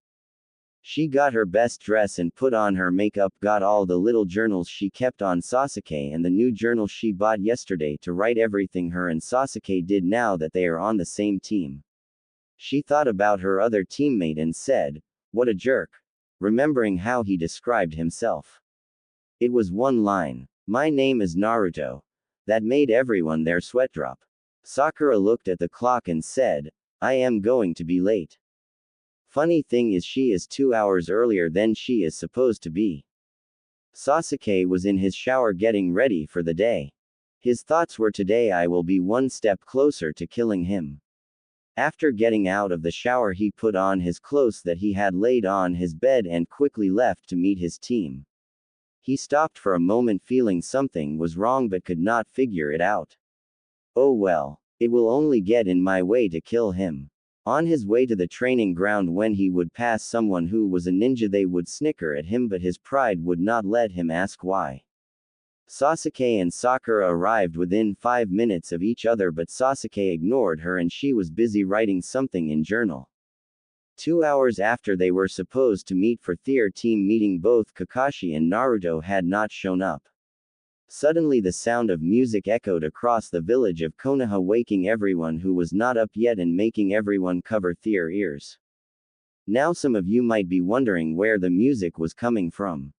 She got her best dress and put on her makeup, got all the little journals she kept on Sasuke and the new journal she bought yesterday to write everything her and Sasuke did now that they are on the same team. She thought about her other teammate and said, "What a jerk," remembering how he described himself. It was one line. "My name is Naruto." That made everyone there sweat drop. Sakura looked at the clock and said, "I am going to be late." Funny thing is she is 2 hours earlier than she is supposed to be. Sasuke was in his shower getting ready for the day. His thoughts were today I will be one step closer to killing him. After getting out of the shower he put on his clothes that he had laid on his bed and quickly left to meet his team. He stopped for a moment feeling something was wrong but could not figure it out. Oh well, it will only get in my way to kill him. On his way to the training ground when he would pass someone who was a ninja they would snicker at him but his pride would not let him ask why. Sasuke and Sakura arrived within 5 minutes of each other but Sasuke ignored her and she was busy writing something in journal. 2 hours after they were supposed to meet for their team meeting both Kakashi and Naruto had not shown up. Suddenly the sound of music echoed across the village of Konoha waking everyone who was not up yet and making everyone cover their ears. Now some of you might be wondering where the music was coming from.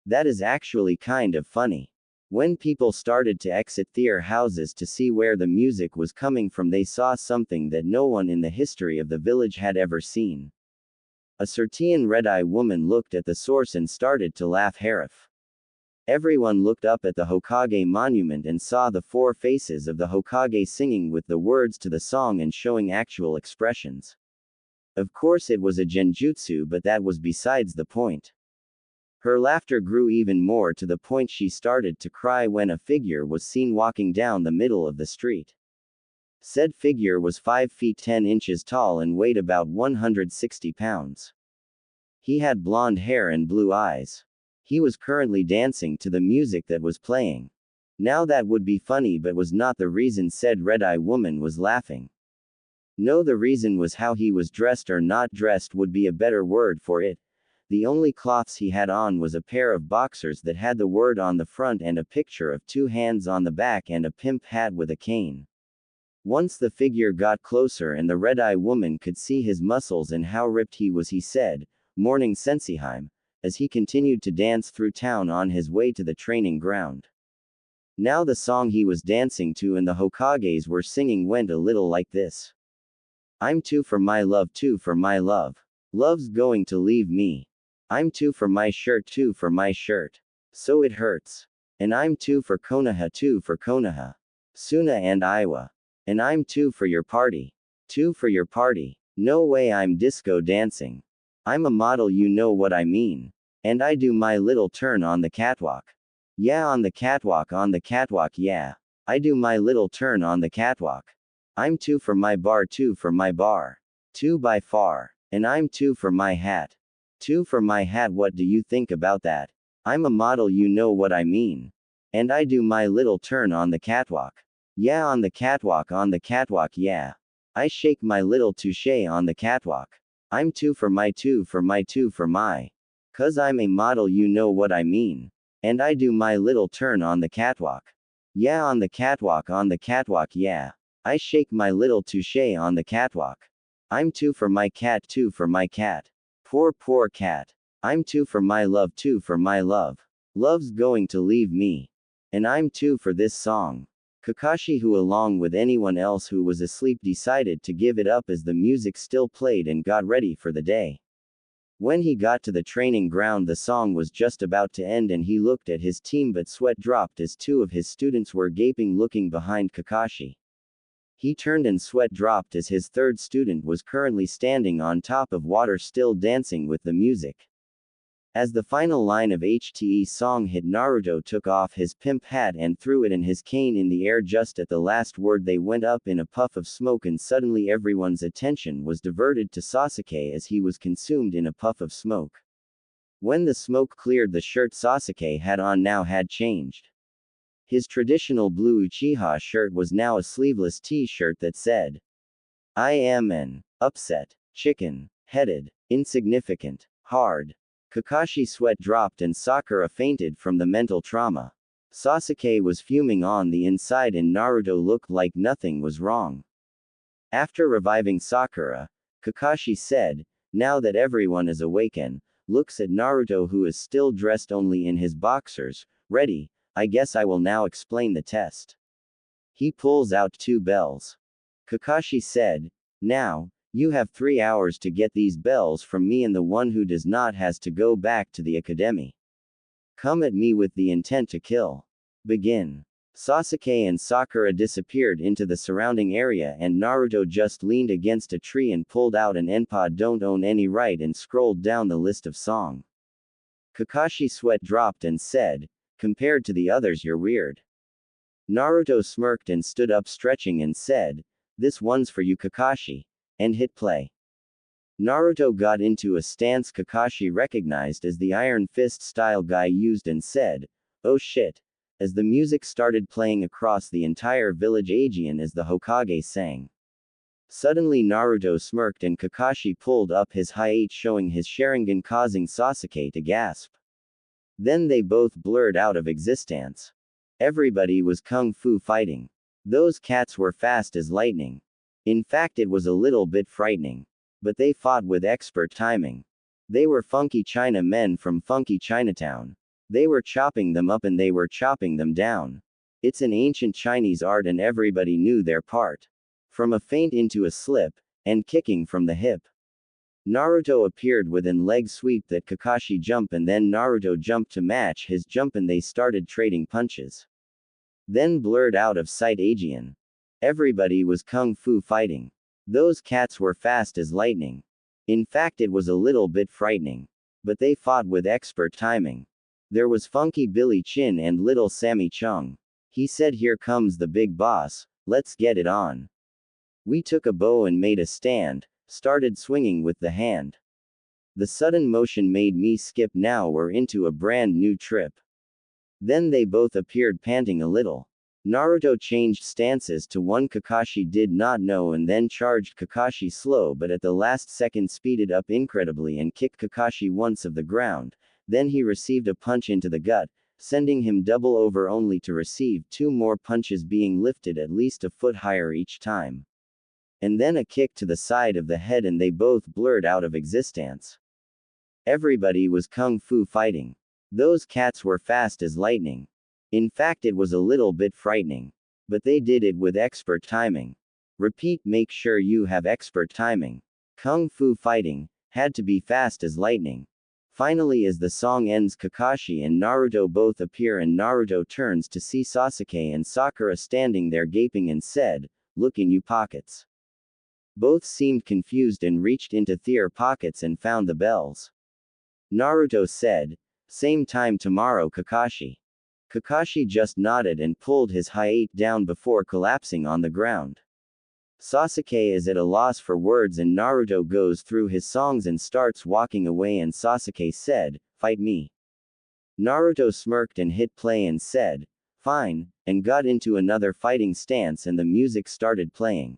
That is actually kind of funny. When people started to exit their houses to see where the music was coming from they saw something that no one in the history of the village had ever seen. A certain red-eye woman looked at the source and started to laugh. Harem. Everyone looked up at the Hokage monument and saw the 4 faces of the Hokage singing with the words to the song and showing actual expressions. Of course it was a genjutsu but that was besides the point. Her laughter grew even more to the point she started to cry when a figure was seen walking down the middle of the street. Said figure was 5 feet 10 inches tall and weighed about 160 pounds. He had blonde hair and blue eyes. He was currently dancing to the music that was playing. Now that would be funny but was not the reason said red-eye woman was laughing. No, the reason was how he was dressed or not dressed would be a better word for it. The only cloths he had on was a pair of boxers that had the word on the front and a picture of 2 hands on the back and a pimp hat with a cane. Once the figure got closer and the red-eye woman could see his muscles and how ripped he was, he said, "Morning Senseiheim," as he continued to dance through town on his way to the training ground. Now the song he was dancing to and the Hokages were singing went a little like this. I'm 2 for my love, 2 for my love. Love's going to leave me. I'm 2 for my shirt, 2 for my shirt. So it hurts. And I'm 2 for Konoha, 2 for Konoha. Suna and Iwa. And I'm 2 for your party. 2 for your party. No way I'm disco dancing. I'm a model, you know what I mean. And I do my little turn on the catwalk. Yeah, on the catwalk, yeah. I do my little turn on the catwalk. I'm 2 for my bar, 2 for my bar. 2 by far. And I'm 2 for my hat. 2 for my hat, what do you think about that? I'm a model, you know what I mean. And I do my little turn on the catwalk. Yeah, on the catwalk, yeah. I shake my little touche on the catwalk. I'm 2 for my 2 for my 2 for my. 'Cause I'm a model, you know what I mean. And I do my little turn on the catwalk. Yeah, on the catwalk, yeah. I shake my little touche on the catwalk. I'm 2 for my cat, 2 for my cat. Poor cat. I'm 2 for my love, 2 for my love. Love's going to leave me. And I'm 2 for this song. Kakashi, who along with anyone else who was asleep decided to give it up as the music still played and got ready for the day. When he got to the training ground the song was just about to end and he looked at his team but sweat dropped as 2 of his students were gaping looking behind Kakashi. He turned and sweat dropped as his 3rd student was currently standing on top of water still dancing with the music. As the final line of HTE's song hit, Naruto took off his pimp hat and threw it and his cane in the air. Just at the last word they went up in a puff of smoke and suddenly everyone's attention was diverted to Sasuke as he was consumed in a puff of smoke. When the smoke cleared, the shirt Sasuke had on now had changed. His traditional blue Uchiha shirt was now a sleeveless t-shirt that said, "I am an upset, chicken-headed, insignificant, hard." Kakashi sweat dropped and Sakura fainted from the mental trauma. Sasuke was fuming on the inside and Naruto looked like nothing was wrong. After reviving Sakura, Kakashi said, now that everyone is awake and looks at Naruto who is still dressed only in his boxers, ready, I guess I will now explain the test. He pulls out 2 bells. Kakashi said, now, You have 3 hours to get these bells from me, and the one who does not has to go back to the academy. Come at me with the intent to kill. Begin. Sasuke and Sakura disappeared into the surrounding area, and Naruto just leaned against a tree and pulled out an Enpa don't own any right and scrolled down the list of song. Kakashi's sweat dropped and said, compared to the others you're weird. Naruto smirked and stood up stretching and said, this one's for you Kakashi, and hit play. Naruto got into a stance Kakashi recognized as the Iron Fist style guy used and said, oh shit, as the music started playing across the entire village Aegean as the Hokage sang. Suddenly Naruto smirked and Kakashi pulled up his Hi-8 showing his Sharingan causing Sasuke to gasp. Then they both blurred out of existence. Everybody was kung fu fighting. Those cats were fast as lightning. In fact it was a little bit frightening. But they fought with expert timing. They were funky China men from funky Chinatown. They were chopping them up and they were chopping them down. It's an ancient Chinese art and everybody knew their part. From a feint into a slip, and kicking from the hip. Naruto appeared within leg sweep that Kakashi jump and then Naruto jumped to match his jump and they started trading punches. Then blurred out of sight Aegean. Everybody was kung fu fighting. Those cats were fast as lightning. In fact it was a little bit frightening. But they fought with expert timing. There was Funky Billy Chin and Little Sammy Chung. He said here comes the big boss, let's get it on. We took a bow and made a stand, started swinging with the hand. The sudden motion made me skip, now we're into a brand new trip. Then they both appeared panting a little. Naruto changed stances to one Kakashi did not know and then charged Kakashi slow but at the last second speeded up incredibly and kicked Kakashi once of the ground, then he received a punch into the gut, sending him double over only to receive 2 more punches being lifted at least a foot higher each time. And then a kick to the side of the head and they both blurred out of existence. Everybody was kung fu fighting. Those cats were fast as lightning. In fact it was a little bit frightening. But they did it with expert timing. Repeat, make sure you have expert timing. Kung fu fighting, had to be fast as lightning. Finally as the song ends Kakashi and Naruto both appear and Naruto turns to see Sasuke and Sakura standing there gaping and said, look in you pockets. Both seemed confused and reached into their pockets and found the bells. Naruto said, same time tomorrow Kakashi. Kakashi just nodded and pulled his Hi-8 down before collapsing on the ground. Sasuke is at a loss for words and Naruto goes through his songs and starts walking away and Sasuke said, fight me. Naruto smirked and hit play and said, fine, and got into another fighting stance and the music started playing.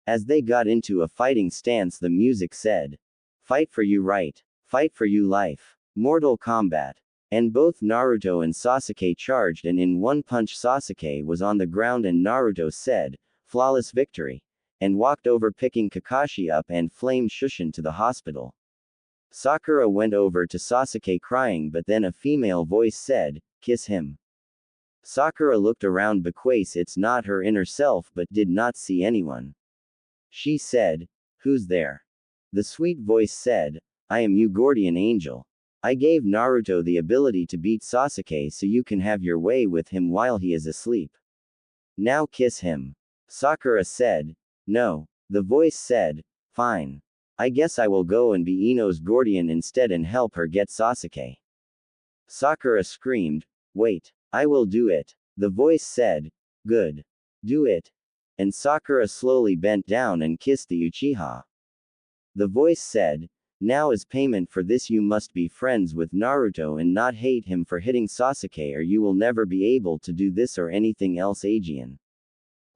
As they got into a fighting stance the music said, fight for you right, fight for you life, Mortal Kombat. And both Naruto and Sasuke charged and in one punch Sasuke was on the ground and Naruto said, flawless victory, and walked over picking Kakashi up and flame Shushin to the hospital. Sakura went over to Sasuke crying but then a female voice said, kiss him. Sakura looked around because it's not her inner self but did not see anyone. She said, who's there? The sweet voice said, I am you Gordian Angel. I gave Naruto the ability to beat Sasuke so you can have your way with him while he is asleep. Now kiss him. Sakura said, no. The voice said, fine. I guess I will go and be Ino's Gordian instead and help her get Sasuke. Sakura screamed, wait, I will do it. The voice said, good. Do it. And Sakura slowly bent down and kissed the Uchiha. The voice said, now as payment for this you must be friends with Naruto and not hate him for hitting Sasuke or you will never be able to do this or anything else Aegean.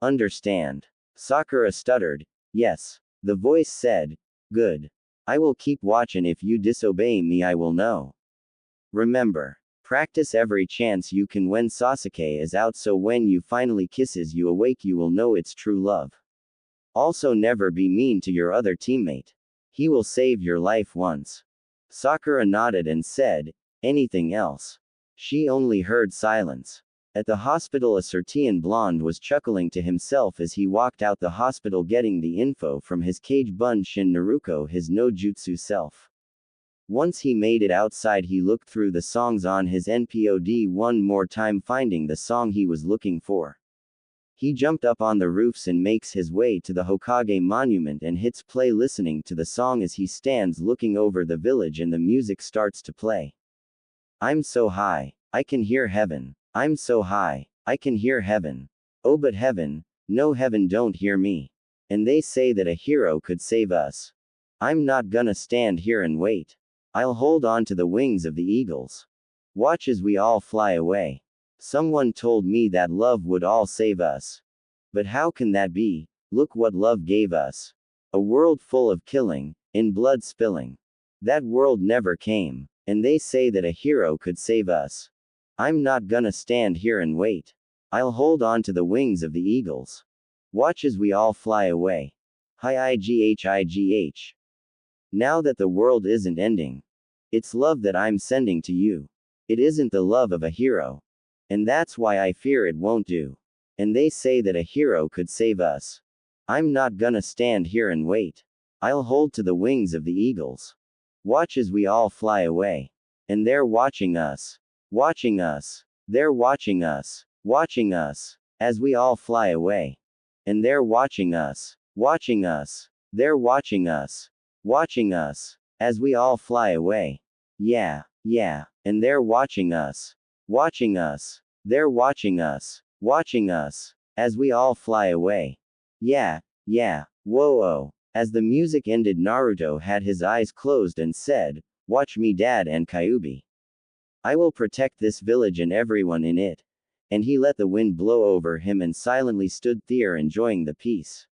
Understand? Sakura stuttered, yes. The voice said, good. I will keep watch and if you disobey me I will know. Remember. Practice every chance you can when Sasuke is out so when you finally kisses you awake you will know it's true love. Also never be mean to your other teammate. He will save your life once. Sakura nodded and said, anything else? She only heard silence. At the hospital, a Sertian blonde was chuckling to himself as he walked out the hospital getting the info from his cage bun Shin Naruto, his no jutsu self. Once he made it outside, he looked through the songs on his NPOD one more time, finding the song he was looking for. He jumped up on the roofs and makes his way to the Hokage monument and hits play, listening to the song as he stands looking over the village and the music starts to play. I'm so high, I can hear heaven. I'm so high, I can hear heaven. Oh but heaven, no heaven don't hear me. And they say that a hero could save us. I'm not gonna stand here and wait. I'll hold on to the wings of the eagles. Watch as we all fly away. Someone told me that love would all save us. But how can that be? Look what love gave us. A world full of killing, and blood spilling. That world never came, and they say that a hero could save us. I'm not gonna stand here and wait. I'll hold on to the wings of the eagles. Watch as we all fly away. Hi igh. Now that the world isn't ending. It's love that I'm sending to you. It isn't the love of a hero. And that's why I fear it won't do. And they say that a hero could save us. I'm not gonna stand here and wait. I'll hold to the wings of the eagles. Watch as we all fly away. And they're watching us. Watching us. They're watching us. Watching us. As we all fly away. And they're watching us. Watching us. They're watching us. Watching us. As we all fly away. Yeah. And they're watching us. Watching us. They're watching us. Watching us. As we all fly away. Yeah. Whoa. As the music ended, Naruto had his eyes closed and said, "Watch me, Dad and Kyuubi. I will protect this village and everyone in it." And he let the wind blow over him and silently stood there enjoying the peace.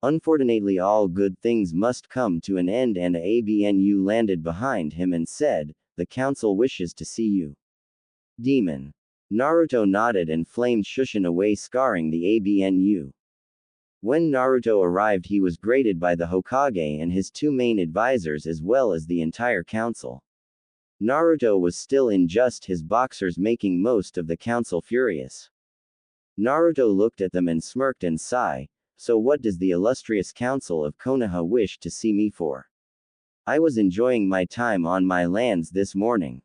Unfortunately, all good things must come to an end, and Abnu landed behind him and said, "The council wishes to see you." Demon. Naruto nodded and flamed Shushin away, scarring the Abnu. When Naruto arrived, he was greeted by the Hokage and his two main advisors as well as the entire council. Naruto was still in just his boxers, making most of the council furious. Naruto looked at them and smirked and sighed. "So what does the illustrious council of Konoha wish to see me for?" "I was enjoying my time on my lands this morning."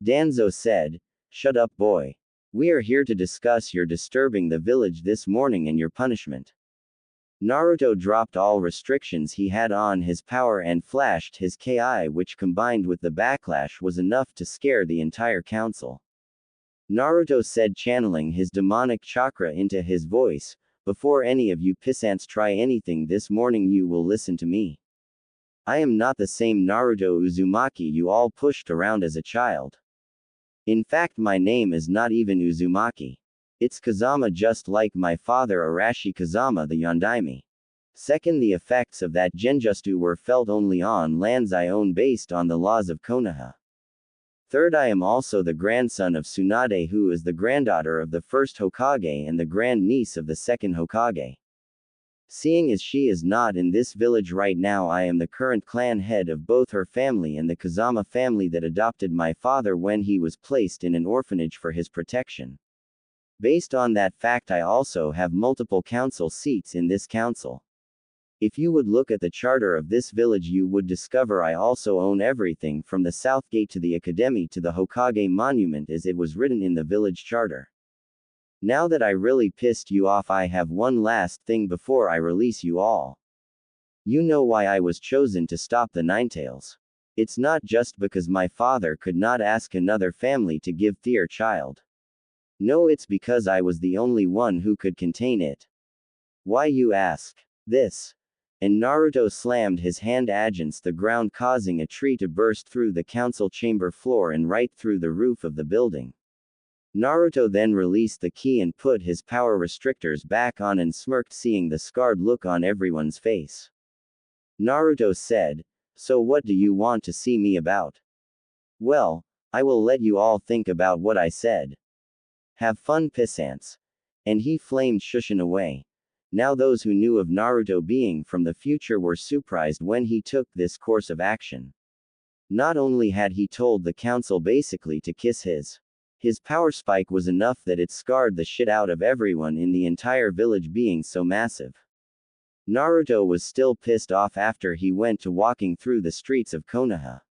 Danzo said. "Shut up, boy. We are here to discuss your disturbing the village this morning and your punishment." Naruto dropped all restrictions he had on his power and flashed his Ki, which combined with the backlash was enough to scare the entire council. Naruto said, channeling his demonic chakra into his voice, "Before any of you pissants try anything this morning, you will listen to me. I am not the same Naruto Uzumaki you all pushed around as a child. In fact, my name is not even Uzumaki. It's Kazama, just like my father Arashi Kazama the Yondaime. Second, the effects of that genjutsu were felt only on lands I own based on the laws of Konoha. Third, I am also the grandson of Tsunade, who is the granddaughter of the first Hokage and the grandniece of the second Hokage. Seeing as she is not in this village right now, I am the current clan head of both her family and the Kazama family that adopted my father when he was placed in an orphanage for his protection. Based on that fact, I also have multiple council seats in this council. If you would look at the charter of this village, you would discover I also own everything from the South Gate to the Academy to the Hokage Monument as it was written in the village charter. Now that I really pissed you off, I have one last thing before I release you all. You know why I was chosen to stop the Ninetales. It's not just because my father could not ask another family to give their child. No, it's because I was the only one who could contain it. Why, you ask? This. And Naruto slammed his hand against the ground, causing a tree to burst through the council chamber floor and right through the roof of the building. Naruto then released the key and put his power restrictors back on and smirked, seeing the scarred look on everyone's face. Naruto said, "So what do you want to see me about?" "Well, I will let you all think about what I said. Have fun, pissants." And he flamed Shushin away. Now those who knew of Naruto being from the future were surprised when he took this course of action. Not only had he told the council basically to kiss his His power spike was enough that it scarred the shit out of everyone in the entire village, being so massive. Naruto was still pissed off after he went to walking through the streets of Konoha.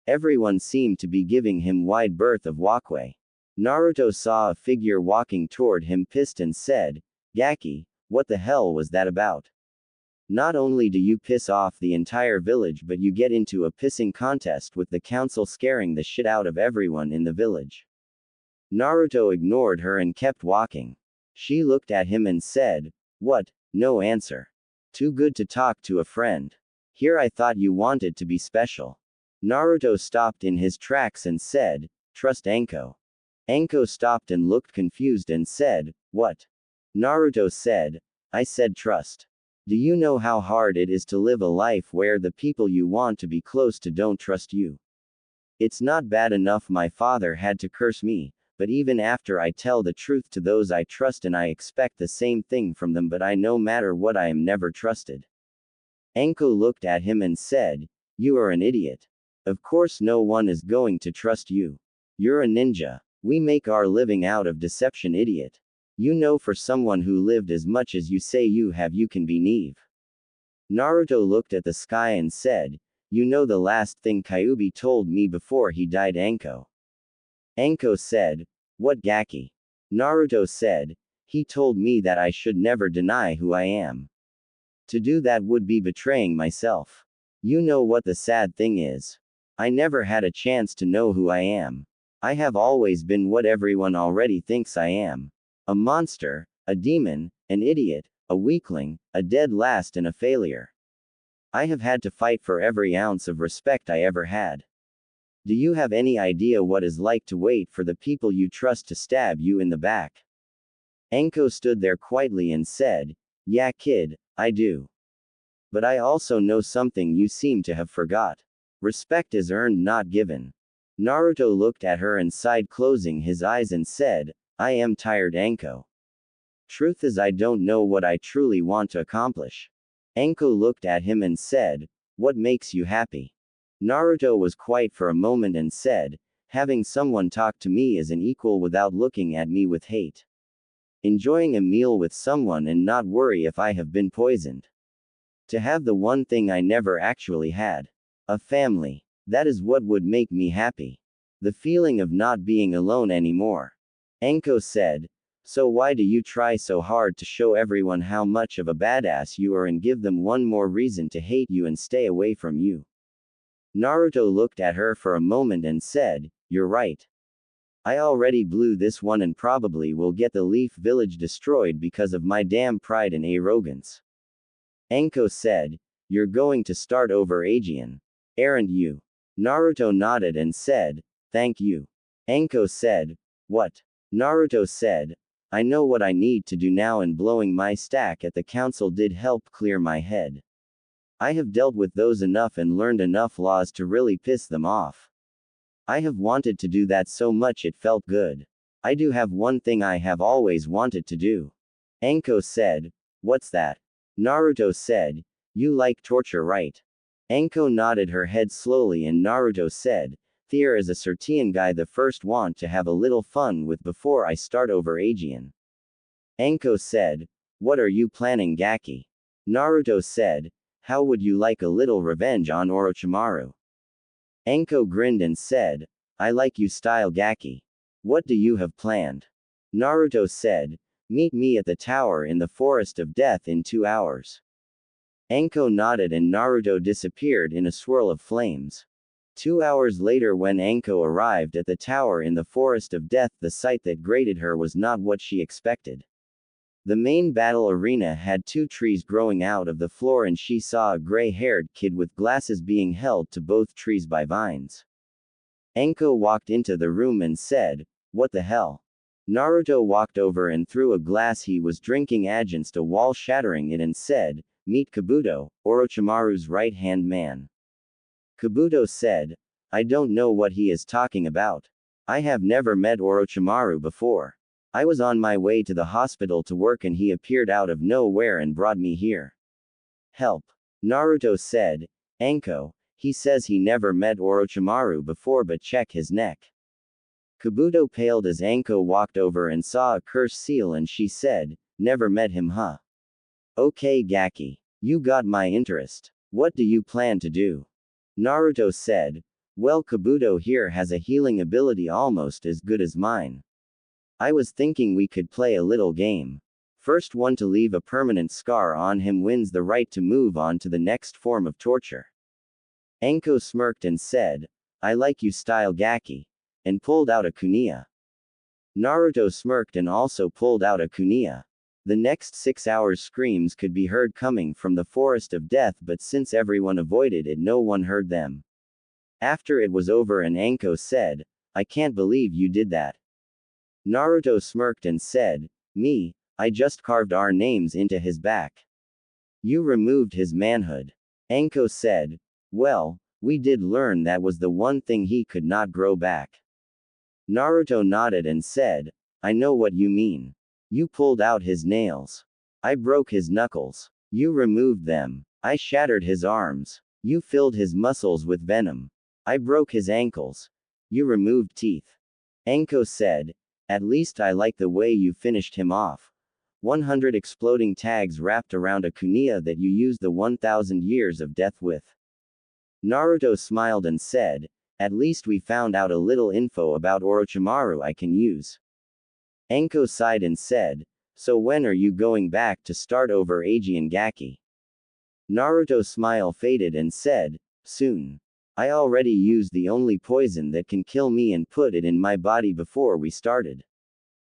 Everyone seemed to be giving him wide berth of walkway. Naruto saw a figure walking toward him pissed and said, "Gaki, what the hell was that about? Not only do you piss off the entire village, but you get into a pissing contest with the council, scaring the shit out of everyone in the village." Naruto ignored her and kept walking. She looked at him and said, "What? No answer. Too good to talk to a friend. Here I thought you wanted to be special." Naruto stopped in his tracks and said, "Trust Anko." Anko stopped and looked confused and said, "What?" Naruto said, "I said trust. Do you know how hard it is to live a life where the people you want to be close to don't trust you? It's not bad enough my father had to curse me, but even after I tell the truth to those I trust and I expect the same thing from them, but I no matter what I am never trusted." Anko looked at him and said, "You are an idiot. Of course no one is going to trust you. You're a ninja. We make our living out of deception, idiot. You know, for someone who lived as much as you say you have, you can be naive." Naruto looked at the sky and said, "You know the last thing Kyuubi told me before he died, Anko?" Anko said, "What, Gaki?" Naruto said, "He told me that I should never deny who I am. To do that would be betraying myself. You know what the sad thing is? I never had a chance to know who I am. I have always been what everyone already thinks I am. A monster, a demon, an idiot, a weakling, a dead last and a failure. I have had to fight for every ounce of respect I ever had. Do you have any idea what it's like to wait for the people you trust to stab you in the back?" Anko stood there quietly and said, "Yeah, kid, I do. But I also know something you seem to have forgot. Respect is earned, not given." Naruto looked at her and sighed, closing his eyes, and said, "I am tired, Anko. Truth is, I don't know what I truly want to accomplish." Anko looked at him and said, "What makes you happy?" Naruto was quiet for a moment and said, "Having someone talk to me as an equal without looking at me with hate. Enjoying a meal with someone and not worry if I have been poisoned. To have the one thing I never actually had. A family. That is what would make me happy. The feeling of not being alone anymore." Anko said, "So why do you try so hard to show everyone how much of a badass you are and give them one more reason to hate you and stay away from you?" Naruto looked at her for a moment and said, "You're right. I already blew this one and probably will get the Leaf Village destroyed because of my damn pride and arrogance." Anko said, "You're going to start over again, aren't you?" Naruto nodded and said, "Thank you." Anko said, "What?" Naruto said, "I know what I need to do now, and blowing my stack at the council did help clear my head. I have dealt with those enough and learned enough laws to really piss them off. I have wanted to do that so much it felt good. I do have one thing I have always wanted to do." Anko said, "What's that?" Naruto said, "You like torture, right?" Anko nodded her head slowly and Naruto said, "There is a certain guy the first want to have a little fun with before I start over again." Anko said, "What are you planning, Gaki?" Naruto said, "How would you like a little revenge on Orochimaru?" Anko grinned and said, "I like you style, Gaki. What do you have planned?" Naruto said, "Meet me at the tower in the Forest of Death in 2 hours." Anko nodded and Naruto disappeared in a swirl of flames. 2 hours later, when Anko arrived at the tower in the Forest of Death, the sight that greeted her was not what she expected. The main battle arena had 2 trees growing out of the floor, and she saw a gray-haired kid with glasses being held to both trees by vines. Anko walked into the room and said, "What the hell?" Naruto walked over and threw a glass he was drinking against a wall, shattering it, and said, "Meet Kabuto, Orochimaru's right-hand man." Kabuto said, "I don't know what he is talking about. I have never met Orochimaru before. I was on my way to the hospital to work and he appeared out of nowhere and brought me here. Help." Naruto said, "Anko, he says he never met Orochimaru before, but check his neck." Kabuto paled as Anko walked over and saw a cursed seal and she said, "Never met him, huh? Okay, Gaki. You got my interest. What do you plan to do?" Naruto said, "Well, Kabuto here has a healing ability almost as good as mine. I was thinking we could play a little game. First one to leave a permanent scar on him wins the right to move on to the next form of torture." Anko smirked and said, "I like you style, Gaki," and pulled out a kunai. Naruto smirked and also pulled out a kunai. The next 6 hours screams could be heard coming from the forest of death, but since everyone avoided it, no one heard them. After it was over and Anko said, "I can't believe you did that." Naruto smirked and said, "Me, I just carved our names into his back." "You removed his manhood." Anko said, "Well, we did learn that was the one thing he could not grow back." Naruto nodded and said, "I know what you mean. You pulled out his nails. I broke his knuckles. You removed them. I shattered his arms. You filled his muscles with venom. I broke his ankles. You removed teeth." Anko said, "At least I like the way you finished him off. 100 exploding tags wrapped around a kunai that you used the 1000 years of death with." Naruto smiled and said, "At least we found out a little info about Orochimaru I can use." Anko sighed and said, "So when are you going back to start over Aegean Gaki?" Naruto's smile faded and said, "Soon. I already used the only poison that can kill me and put it in my body before we started.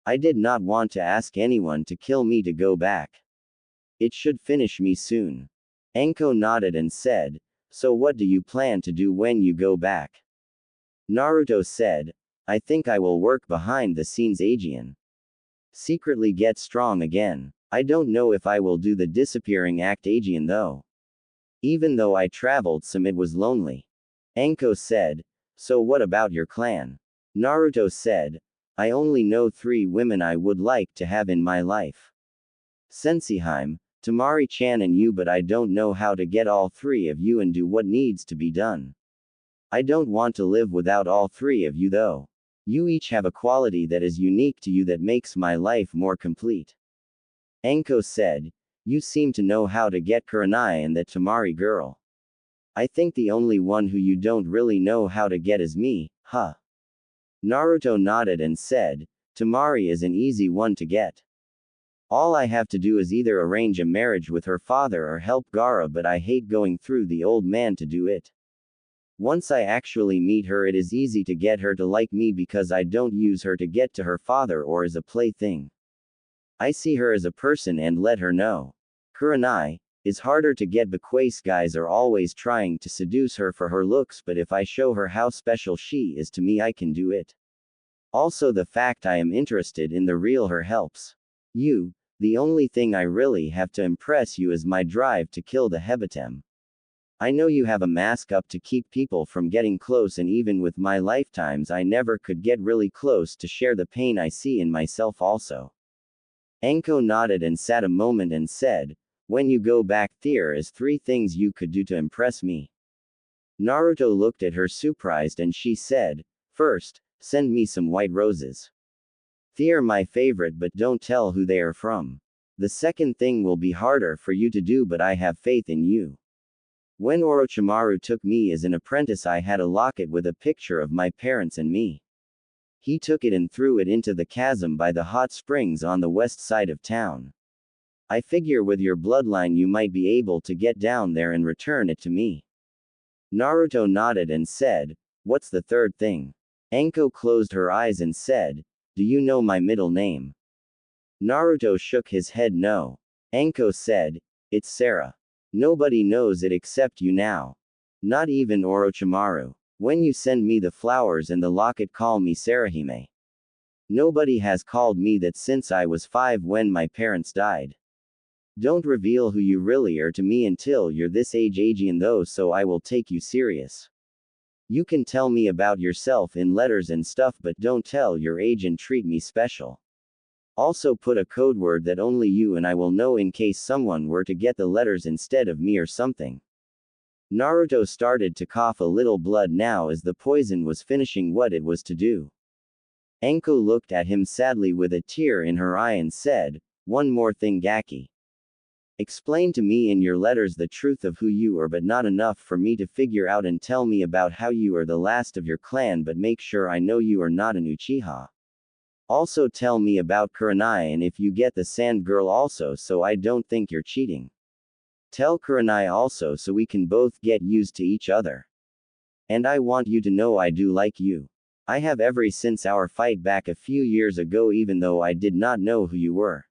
I did not want to ask anyone to kill me to go back. It should finish me soon." Anko nodded and said, "So what do you plan to do when you go back?" Naruto said, "I think I will work behind the scenes Aegean. Secretly get strong again. I don't know if I will do the disappearing act Aegean though. Even though I traveled some it was lonely." Anko said, "So what about your clan?" Naruto said, "I only know 3 women I would like to have in my life. Senseiheim, Tamari-chan and you, but I don't know how to get all 3 of you and do what needs to be done. I don't want to live without all 3 of you though. You each have a quality that is unique to you that makes my life more complete." Anko said, "You seem to know how to get Kurenai and that Tamari girl. I think the only one who you don't really know how to get is me, huh?" Naruto nodded and said, "Tamari is an easy one to get. All I have to do is either arrange a marriage with her father or help Gaara, but I hate going through the old man to do it. Once I actually meet her, it is easy to get her to like me because I don't use her to get to her father or as a plaything. I see her as a person and let her know. Kurenai is harder to get because guys are always trying to seduce her for her looks, but if I show her how special she is to me, I can do it. Also, the fact I am interested in the real her helps. You, the only thing I really have to impress you is my drive to kill the Hebatem. I know you have a mask up to keep people from getting close, and even with my lifetimes I never could get really close to share the pain I see in myself also." Anko nodded and sat a moment and said, "When you go back, there is 3 things you could do to impress me." Naruto looked at her surprised and she said, "First, send me some white roses. They're my favorite, but don't tell who they are from. The second thing will be harder for you to do, but I have faith in you. When Orochimaru took me as an apprentice, I had a locket with a picture of my parents and me. He took it and threw it into the chasm by the hot springs on the west side of town. I figure with your bloodline you might be able to get down there and return it to me." Naruto nodded and said, "What's the third thing?" Anko closed her eyes and said, "Do you know my middle name?" Naruto shook his head no. Anko said, "It's Sarah. Nobody knows it except you now. Not even Orochimaru. When you send me the flowers and the locket, call me Sarahime. Nobody has called me that since I was 5 when my parents died. Don't reveal who you really are to me until you're this age Aegean though, so I will take you serious. You can tell me about yourself in letters and stuff, but don't tell your age and treat me special. Also put a code word that only you and I will know in case someone were to get the letters instead of me or something." Naruto started to cough a little blood now as the poison was finishing what it was to do. Anko looked at him sadly with a tear in her eye and said, "One more thing, Gaki. Explain to me in your letters the truth of who you are, but not enough for me to figure out, and tell me about how you are the last of your clan, but make sure I know you are not an Uchiha. Also tell me about Kurenai, and if you get the sand girl also, so I don't think you're cheating. Tell Kurenai also so we can both get used to each other. And I want you to know I do like you. I have ever since our fight back a few years ago, even though I did not know who you were."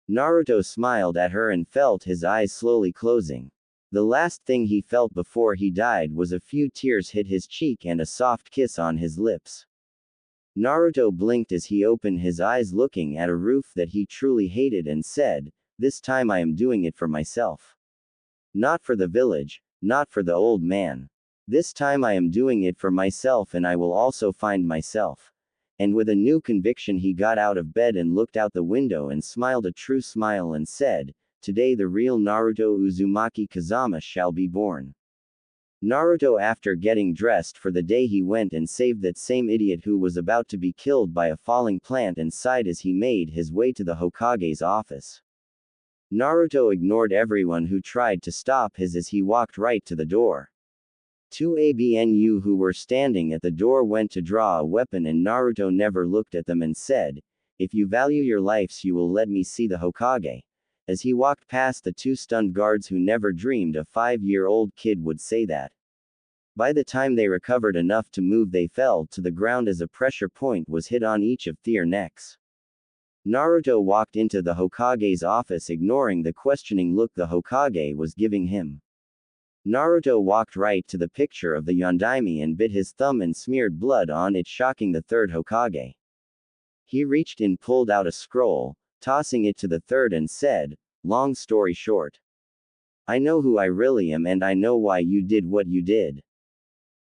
Naruto smiled at her and felt his eyes slowly closing. The last thing he felt before he died was a few tears hit his cheek and a soft kiss on his lips. Naruto blinked as he opened his eyes, looking at a roof that he truly hated, and said, "This time I am doing it for myself. Not for the village, not for the old man. This time I am doing it for myself, and I will also find myself." And with a new conviction he got out of bed and looked out the window and smiled a true smile and said, "Today the real Naruto Uzumaki Kazama shall be born." Naruto, after getting dressed for the day, he went and saved that same idiot who was about to be killed by a falling plant, and sighed as he made his way to the Hokage's office. Naruto ignored everyone who tried to stop his as he walked right to the door. Two ABNU who were standing at the door went to draw a weapon, and Naruto never looked at them and said, "If you value your lives, you will let me see the Hokage." As he walked past the two stunned guards who never dreamed a 5-year-old kid would say that. By the time they recovered enough to move, they fell to the ground as a pressure point was hit on each of their necks. Naruto walked into the Hokage's office, ignoring the questioning look the Hokage was giving him. Naruto walked right to the picture of the Yondaime and bit his thumb and smeared blood on it, shocking the third Hokage. He reached in, pulled out a scroll, tossing it to the third, and said, "Long story short, I know who I really am, and I know why you did what you did.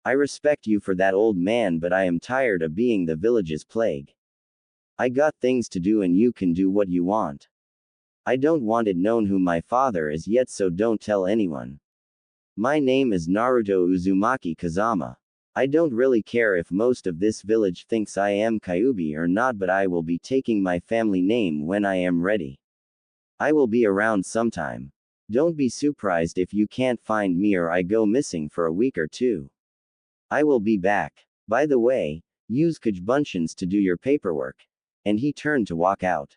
I respect you for that, old man, but I am tired of being the village's plague. I got things to do and you can do what you want. I don't want it known who my father is yet, so don't tell anyone. My name is Naruto Uzumaki Kazama. I don't really care if most of this village thinks I am Kyuubi or not, but I will be taking my family name when I am ready. I will be around sometime. Don't be surprised if you can't find me or I go missing for a week or two. I will be back. By the way, use Kajbunshians to do your paperwork." And he turned to walk out.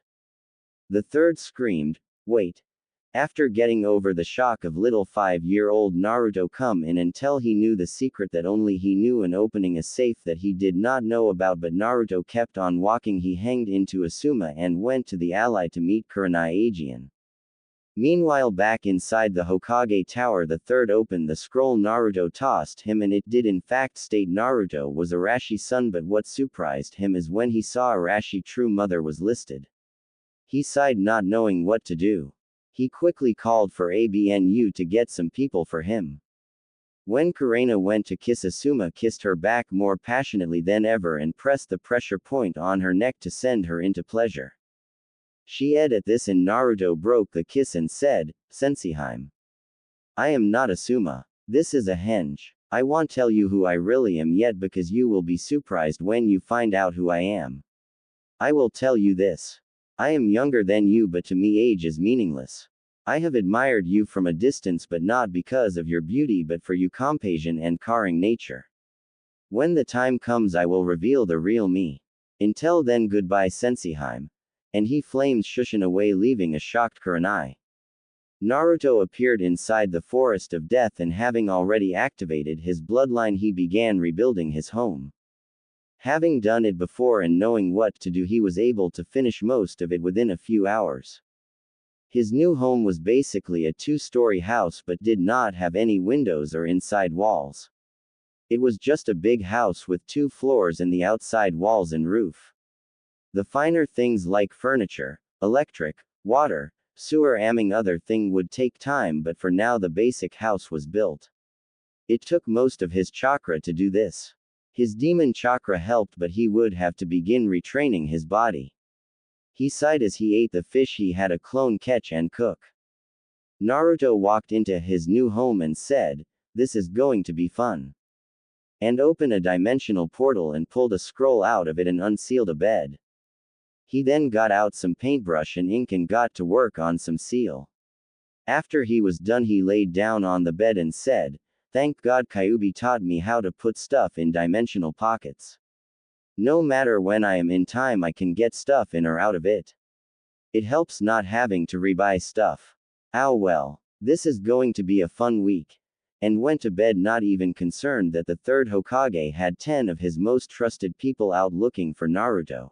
The third screamed, "Wait." After getting over the shock of little 5-year-old Naruto come in and tell he knew the secret that only he knew, and opening a safe that he did not know about, but Naruto kept on walking, he hanged into Asuma and went to the ally to meet Kurenai Aegean. Meanwhile, back inside the Hokage tower, the third opened the scroll Naruto tossed him, and it did in fact state Naruto was Arashi's son, but what surprised him is when he saw Arashi's true mother was listed. He sighed, not knowing what to do. He quickly called for ABNU to get some people for him. When Kurenai went to kiss, Asuma kissed her back more passionately than ever and pressed the pressure point on her neck to send her into pleasure. She ed at this, and Naruto broke the kiss and said, "Senseiheim. I am not Asuma. This is a henge. I won't tell you who I really am yet, because you will be surprised when you find out who I am. I will tell you this. I am younger than you, but to me age is meaningless. I have admired you from a distance, but not because of your beauty, but for your compassion and caring nature. When the time comes, I will reveal the real me. Until then, goodbye, Senseiheim." And he flamed Shushin away, leaving a shocked Kurenai. Naruto appeared inside the forest of death, and having already activated his bloodline, he began rebuilding his home. Having done it before and knowing what to do, he was able to finish most of it within a few hours. His new home was basically a 2-story house, but did not have any windows or inside walls. It was just a big house with 2 floors and the outside walls and roof. The finer things like furniture, electric, water, sewer, among other thing would take time, but for now the basic house was built. It took most of his chakra to do this. His demon chakra helped, but he would have to begin retraining his body. He sighed as he ate the fish he had a clone catch and cook. Naruto walked into his new home and said, "This is going to be fun." and opened a dimensional portal and pulled a scroll out of it and unsealed a bed. He then got out some paintbrush and ink and got to work on some seal. After he was done, he laid down on the bed and said, "Thank God Kyuubi taught me how to put stuff in dimensional pockets. No matter when I am in time, I can get stuff in or out of it. It helps not having to rebuy stuff. Oh well, this is going to be a fun week." And went to bed not even concerned that the third Hokage had 10 of his most trusted people out looking for Naruto.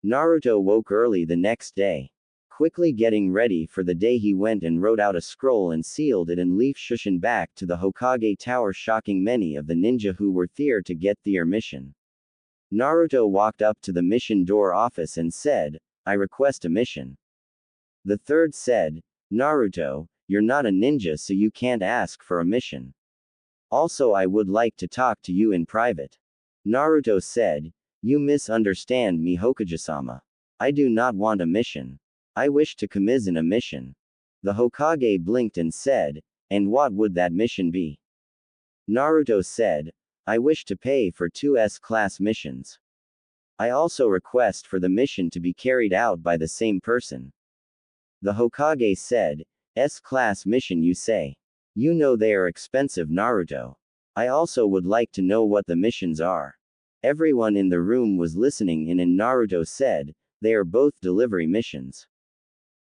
Naruto woke early the next day. Quickly getting ready for the day, he went and wrote out a scroll and sealed it and left Shushin back to the Hokage tower, shocking many of the ninja who were there to get their mission. Naruto walked up to the mission door office and said, "I request a mission." The third said, "Naruto, you're not a ninja, so you can't ask for a mission. Also, I would like to talk to you in private." Naruto said, "You misunderstand me, Hokage-sama. I do not want a mission. I wish to commission a mission." The Hokage blinked and said, "And what would that mission be?" Naruto said, "I wish to pay for 2 S-class missions. I also request for the mission to be carried out by the same person." The Hokage said, "S-class mission, you say? You know they are expensive, Naruto. I also would like to know what the missions are." Everyone in the room was listening in, and Naruto said, "They are both delivery missions.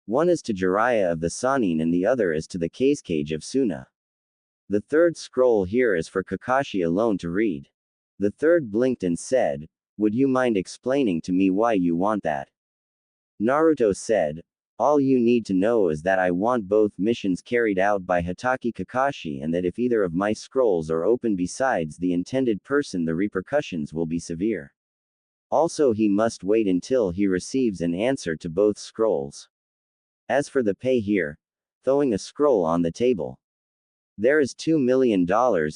One is to Jiraiya of the Sannin and the other is to the Kazekage of Suna. The third scroll here is for Kakashi alone to read." The third blinked and said, "Would you mind explaining to me why you want that?" Naruto said, "All you need to know is that I want both missions carried out by Hatake Kakashi, and that if either of my scrolls are open besides the intended person, the repercussions will be severe. Also, he must wait until he receives an answer to both scrolls. As for the pay here," throwing a scroll on the table, "there is $2 million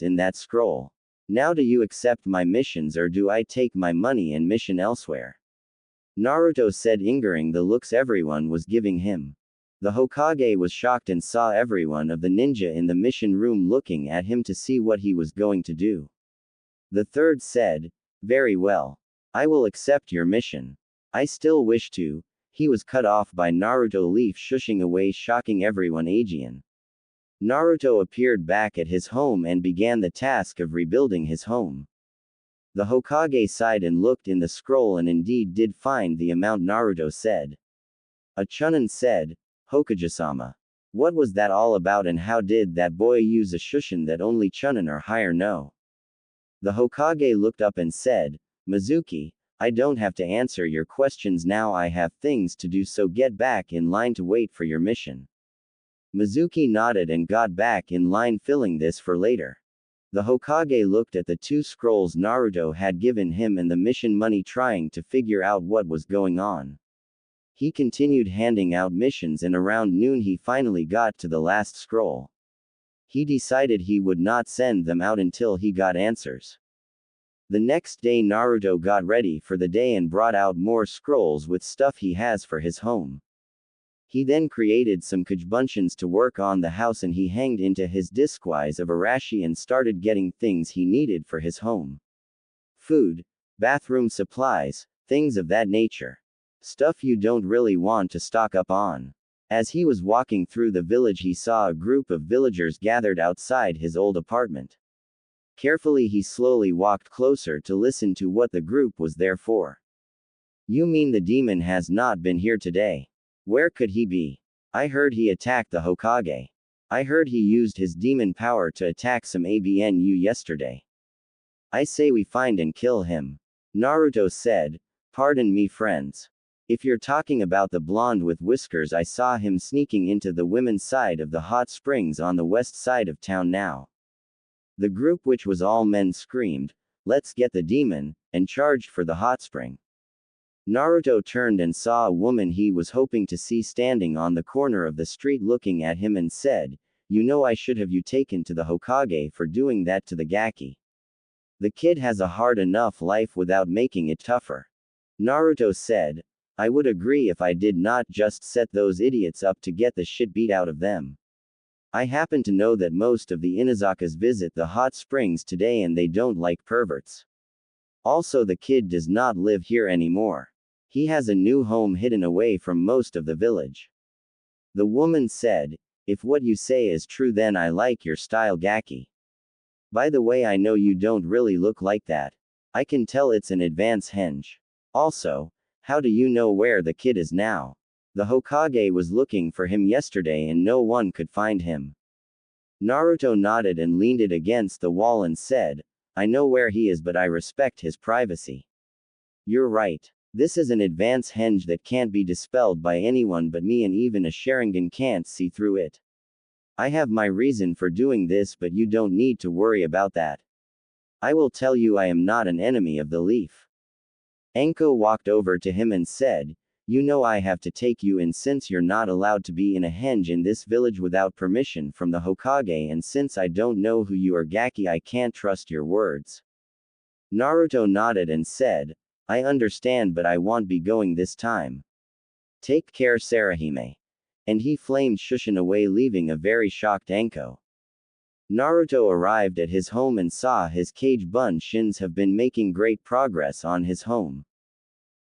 in that scroll. Now, do you accept my missions, or do I take my money and mission elsewhere?" Naruto said, ignoring the looks everyone was giving him. The Hokage was shocked and saw everyone of the ninja in the mission room looking at him to see what he was going to do. The third said, "Very well. I will accept your mission. I still wish to." He was cut off by Naruto leaf shushing away, shocking everyone. Aegean. Naruto appeared back at his home and began the task of rebuilding his home. The Hokage sighed and looked in the scroll and indeed did find the amount Naruto said. A Chunin said, "Hokage-sama. What was that all about, and how did that boy use a shushin that only Chunin or higher know?" The Hokage looked up and said, "Mizuki, I don't have to answer your questions now. I have things to do, so get back in line to wait for your mission." Mizuki nodded and got back in line, filling this for later. The Hokage looked at the 2 scrolls Naruto had given him and the mission money, trying to figure out what was going on. He continued handing out missions, and around noon he finally got to the last scroll. He decided he would not send them out until he got answers. The next day Naruto got ready for the day and brought out more scrolls with stuff he has for his home. He then created some kajbunshions to work on the house, and he hanged into his disguise of Arashi and started getting things he needed for his home. Food, bathroom supplies, things of that nature. Stuff you don't really want to stock up on. As he was walking through the village, he saw a group of villagers gathered outside his old apartment. Carefully he slowly walked closer to listen to what the group was there for. "You mean the demon has not been here today? Where could he be? I heard he attacked the Hokage. I heard he used his demon power to attack some ABNU yesterday. I say we find and kill him." Naruto said, "Pardon me, friends. If you're talking about the blonde with whiskers, I saw him sneaking into the women's side of the hot springs on the west side of town now." The group, which was all men, screamed, "Let's get the demon," and charged for the hot spring. Naruto turned and saw a woman he was hoping to see standing on the corner of the street looking at him and said, "You know, I should have you taken to the Hokage for doing that to the Gaki. The kid has a hard enough life without making it tougher." Naruto said, "I would agree if I did not just set those idiots up to get the shit beat out of them." I happen to know that most of the Inazakas visit the hot springs today and they don't like perverts. Also, the kid does not live here anymore. He has a new home hidden away from most of the village. The woman said, if what you say is true, then I like your style, Gaki. By the way, I know you don't really look like that. I can tell it's an advance henge. Also, how do you know where the kid is now? The Hokage was looking for him yesterday and no one could find him. Naruto nodded and leaned it against the wall and said, I know where he is, but I respect his privacy. You're right. This is an advance henge that can't be dispelled by anyone but me, and even a Sharingan can't see through it. I have my reason for doing this, but you don't need to worry about that. I will tell you, I am not an enemy of the leaf. Anko walked over to him and said, you know I have to take you in since you're not allowed to be in a henge in this village without permission from the Hokage, and since I don't know who you are, Gaki, I can't trust your words. Naruto nodded and said, I understand, but I won't be going this time. Take care, Sarahime. And he flamed Shushin away, leaving a very shocked Anko. Naruto arrived at his home and saw his Kage Buns have been making great progress on his home.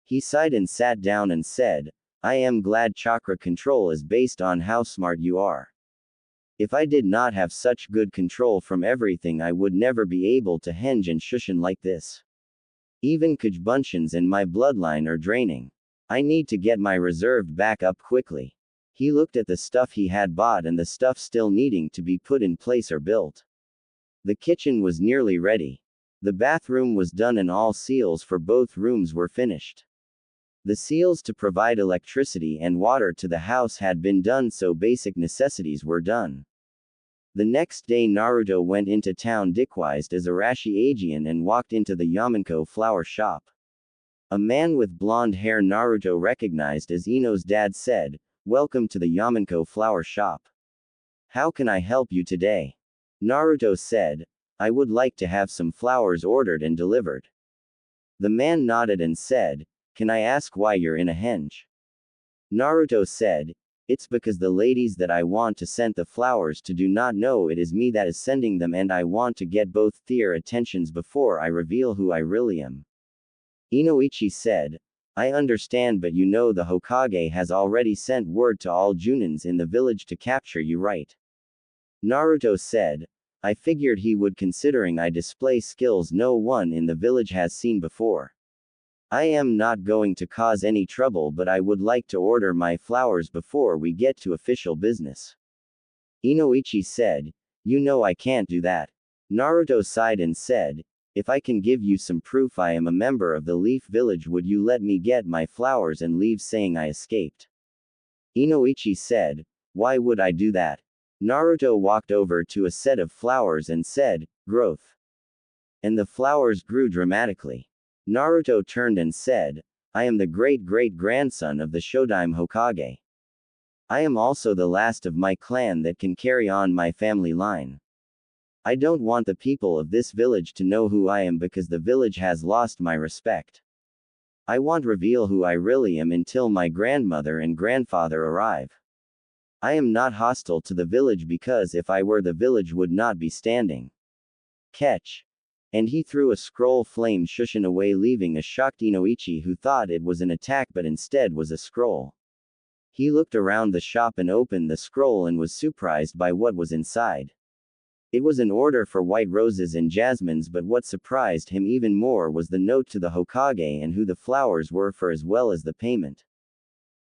He sighed and sat down and said, I am glad chakra control is based on how smart you are. If I did not have such good control from everything, I would never be able to henge and Shushin like this. Even Kage Buns in my bloodline are draining. I need to get my reserve back up quickly. He looked at the stuff he had bought and the stuff still needing to be put in place or built. The kitchen was nearly ready. The bathroom was done and all seals for both rooms were finished. The seals to provide electricity and water to the house had been done, so basic necessities were done. The next day Naruto went into town disguised as Arashi Ajian and walked into the Yamenko flower shop. A man with blonde hair Naruto recognized as Ino's dad said, Welcome to the Yamenko flower shop. How can I help you today? Naruto said, I would like to have some flowers ordered and delivered. The man nodded and said, Can I ask why you're in a henge? Naruto said, It's because the ladies that I want to send the flowers to do not know it is me that is sending them, and I want to get both their attentions before I reveal who I really am. Inoichi said, I understand, but you know the Hokage has already sent word to all Junins in the village to capture you, right? Naruto said, I figured he would, considering I display skills no one in the village has seen before. I am not going to cause any trouble, but I would like to order my flowers before we get to official business. Inoichi said, You know I can't do that. Naruto sighed and said, If I can give you some proof I am a member of the Leaf Village, would you let me get my flowers and leave saying I escaped? Inoichi said, Why would I do that? Naruto walked over to a set of flowers and said, Growth. And the flowers grew dramatically. Naruto turned and said, I am the great-great-grandson of the Shodaime Hokage. I am also the last of my clan that can carry on my family line. I don't want the people of this village to know who I am because the village has lost my respect. I won't reveal who I really am until my grandmother and grandfather arrive. I am not hostile to the village because if I were, the village would not be standing. Catch. And he threw a scroll flame Shushin away, leaving a shocked Inoichi who thought it was an attack but instead was a scroll. He looked around the shop and opened the scroll and was surprised by what was inside. It was an order for white roses and jasmines, but what surprised him even more was the note to the Hokage and who the flowers were for, as well as the payment.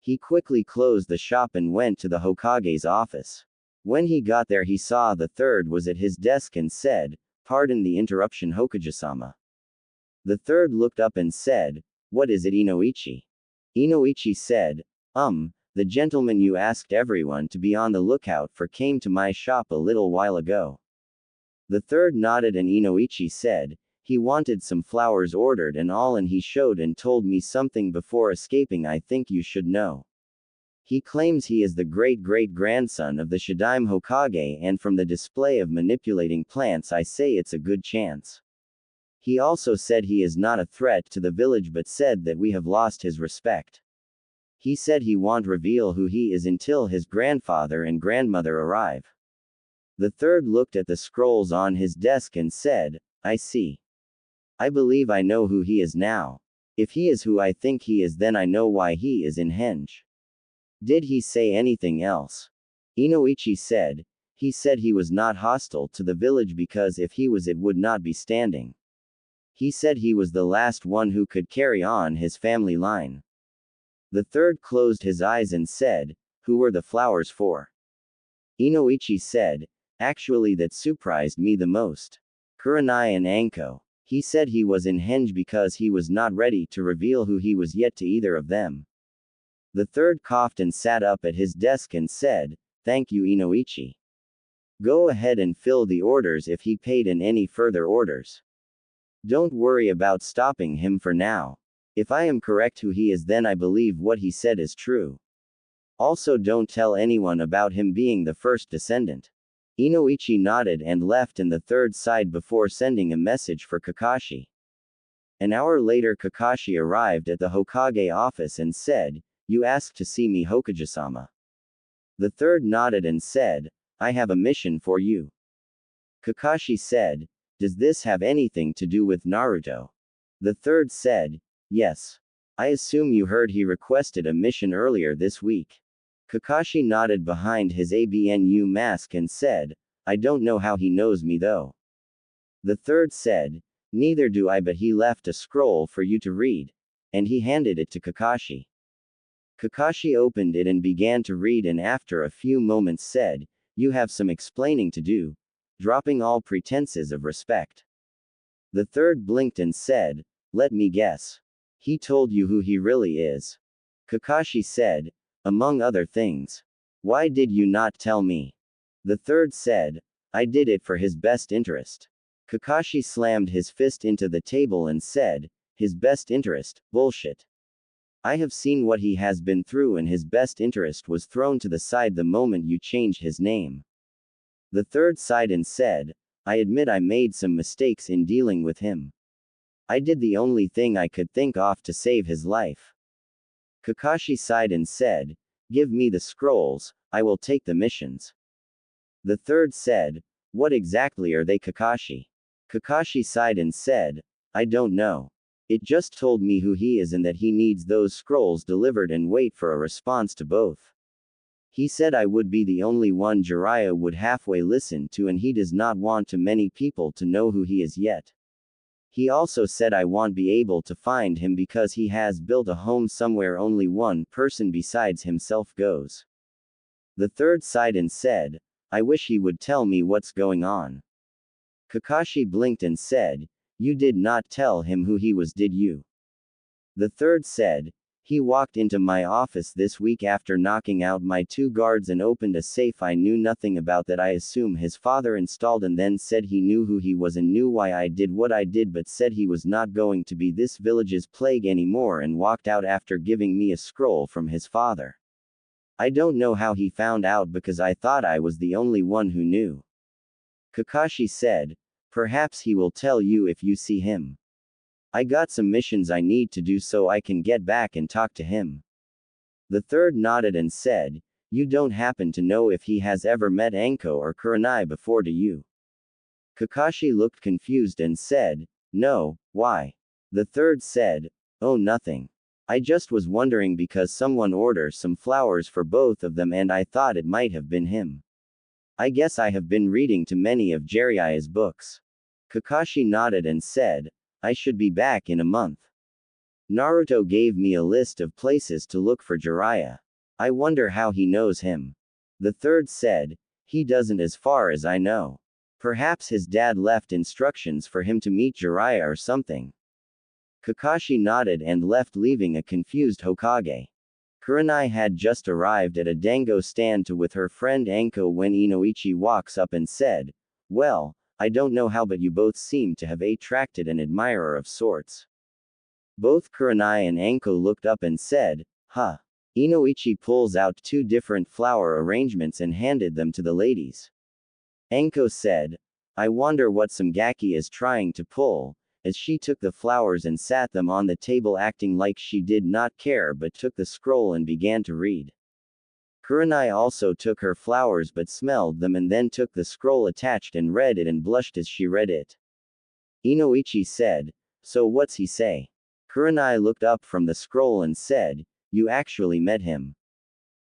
He quickly closed the shop and went to the Hokage's office. When he got there, he saw the third was at his desk and said, Pardon the interruption, Hokage-sama. The third looked up and said, What is it, Inoichi? Inoichi said, The gentleman you asked everyone to be on the lookout for came to my shop a little while ago. The third nodded and Inoichi said, He wanted some flowers ordered and all, and he showed and told me something before escaping I think you should know. He claims he is the great-great-grandson of the Shodaime Hokage, and from the display of manipulating plants I say it's a good chance. He also said he is not a threat to the village but said that we have lost his respect. He said he won't reveal who he is until his grandfather and grandmother arrive. The third looked at the scrolls on his desk and said, I see. I believe I know who he is now. If he is who I think he is, then I know why he is in Henge. Did he say anything else? Inoichi said. He said he was not hostile to the village because if he was, it would not be standing. He said he was the last one who could carry on his family line. The third closed his eyes and said, Who were the flowers for? Inoichi said, Actually, that surprised me the most. Kurenai and Anko. He said he was in Henge because he was not ready to reveal who he was yet to either of them. The third coughed and sat up at his desk and said, Thank you, Inoichi. Go ahead and fill the orders if he paid in any further orders. Don't worry about stopping him for now. If I am correct who he is, then I believe what he said is true. Also, don't tell anyone about him being the first descendant. Inoichi nodded and left in the third side before sending a message for Kakashi. An hour later, Kakashi arrived at the Hokage office and said, You asked to see me, Hokage-sama. The third nodded and said, I have a mission for you. Kakashi said, Does this have anything to do with Naruto? The third said, Yes. I assume you heard he requested a mission earlier this week. Kakashi nodded behind his ABNU mask and said, I don't know how he knows me though. The third said, Neither do I, but he left a scroll for you to read. And he handed it to Kakashi. Kakashi opened it and began to read, and after a few moments said, You have some explaining to do, dropping all pretenses of respect. The third blinked and said, Let me guess. He told you who he really is. Kakashi said, Among other things. Why did you not tell me? The third said, I did it for his best interest. Kakashi slammed his fist into the table and said, His best interest, bullshit. I have seen what he has been through, and his best interest was thrown to the side the moment you changed his name. The third sighed and said, I admit I made some mistakes in dealing with him. I did the only thing I could think of to save his life. Kakashi sighed and said, Give me the scrolls, I will take the missions. The third said, What exactly are they, Kakashi? Kakashi sighed and said, I don't know. It just told me who he is and that he needs those scrolls delivered and wait for a response to both. He said I would be the only one Jiraiya would halfway listen to, and he does not want too many people to know who he is yet. He also said I won't be able to find him because he has built a home somewhere only one person besides himself goes. The third sighed and said, I wish he would tell me what's going on. Kakashi blinked and said, You did not tell him who he was, did you? The third said, He walked into my office this week after knocking out my 2 guards and opened a safe I knew nothing about that I assume his father installed, and then said he knew who he was and knew why I did what I did, but said he was not going to be this village's plague anymore and walked out after giving me a scroll from his father. I don't know how he found out because I thought I was the only one who knew. Kakashi said, Perhaps he will tell you if you see him. I got some missions I need to do so I can get back and talk to him. The third nodded and said, You don't happen to know if he has ever met Anko or Kurenai before, do you? Kakashi looked confused and said, No, why? The third said, Oh, nothing. I just was wondering because someone ordered some flowers for both of them and I thought it might have been him. I guess I have been reading too many of Jiraiya's books. Kakashi nodded and said, I should be back in a month. Naruto gave me a list of places to look for Jiraiya. I wonder how he knows him. The third said, He doesn't as far as I know. Perhaps his dad left instructions for him to meet Jiraiya or something. Kakashi nodded and left, leaving a confused Hokage. Kurenai had just arrived at a dango stand with her friend Anko when Inoichi walks up and said, Well, I don't know how, but you both seem to have attracted an admirer of sorts. Both Kurenai and Anko looked up and said, Huh. Inoichi pulls out 2 different flower arrangements and handed them to the ladies. Anko said, I wonder what some gaki is trying to pull, as she took the flowers and sat them on the table acting like she did not care but took the scroll and began to read. Kurenai also took her flowers but smelled them and then took the scroll attached and read it and blushed as she read it. Inoichi said, "So what's he say?" Kurenai looked up from the scroll and said, "You actually met him.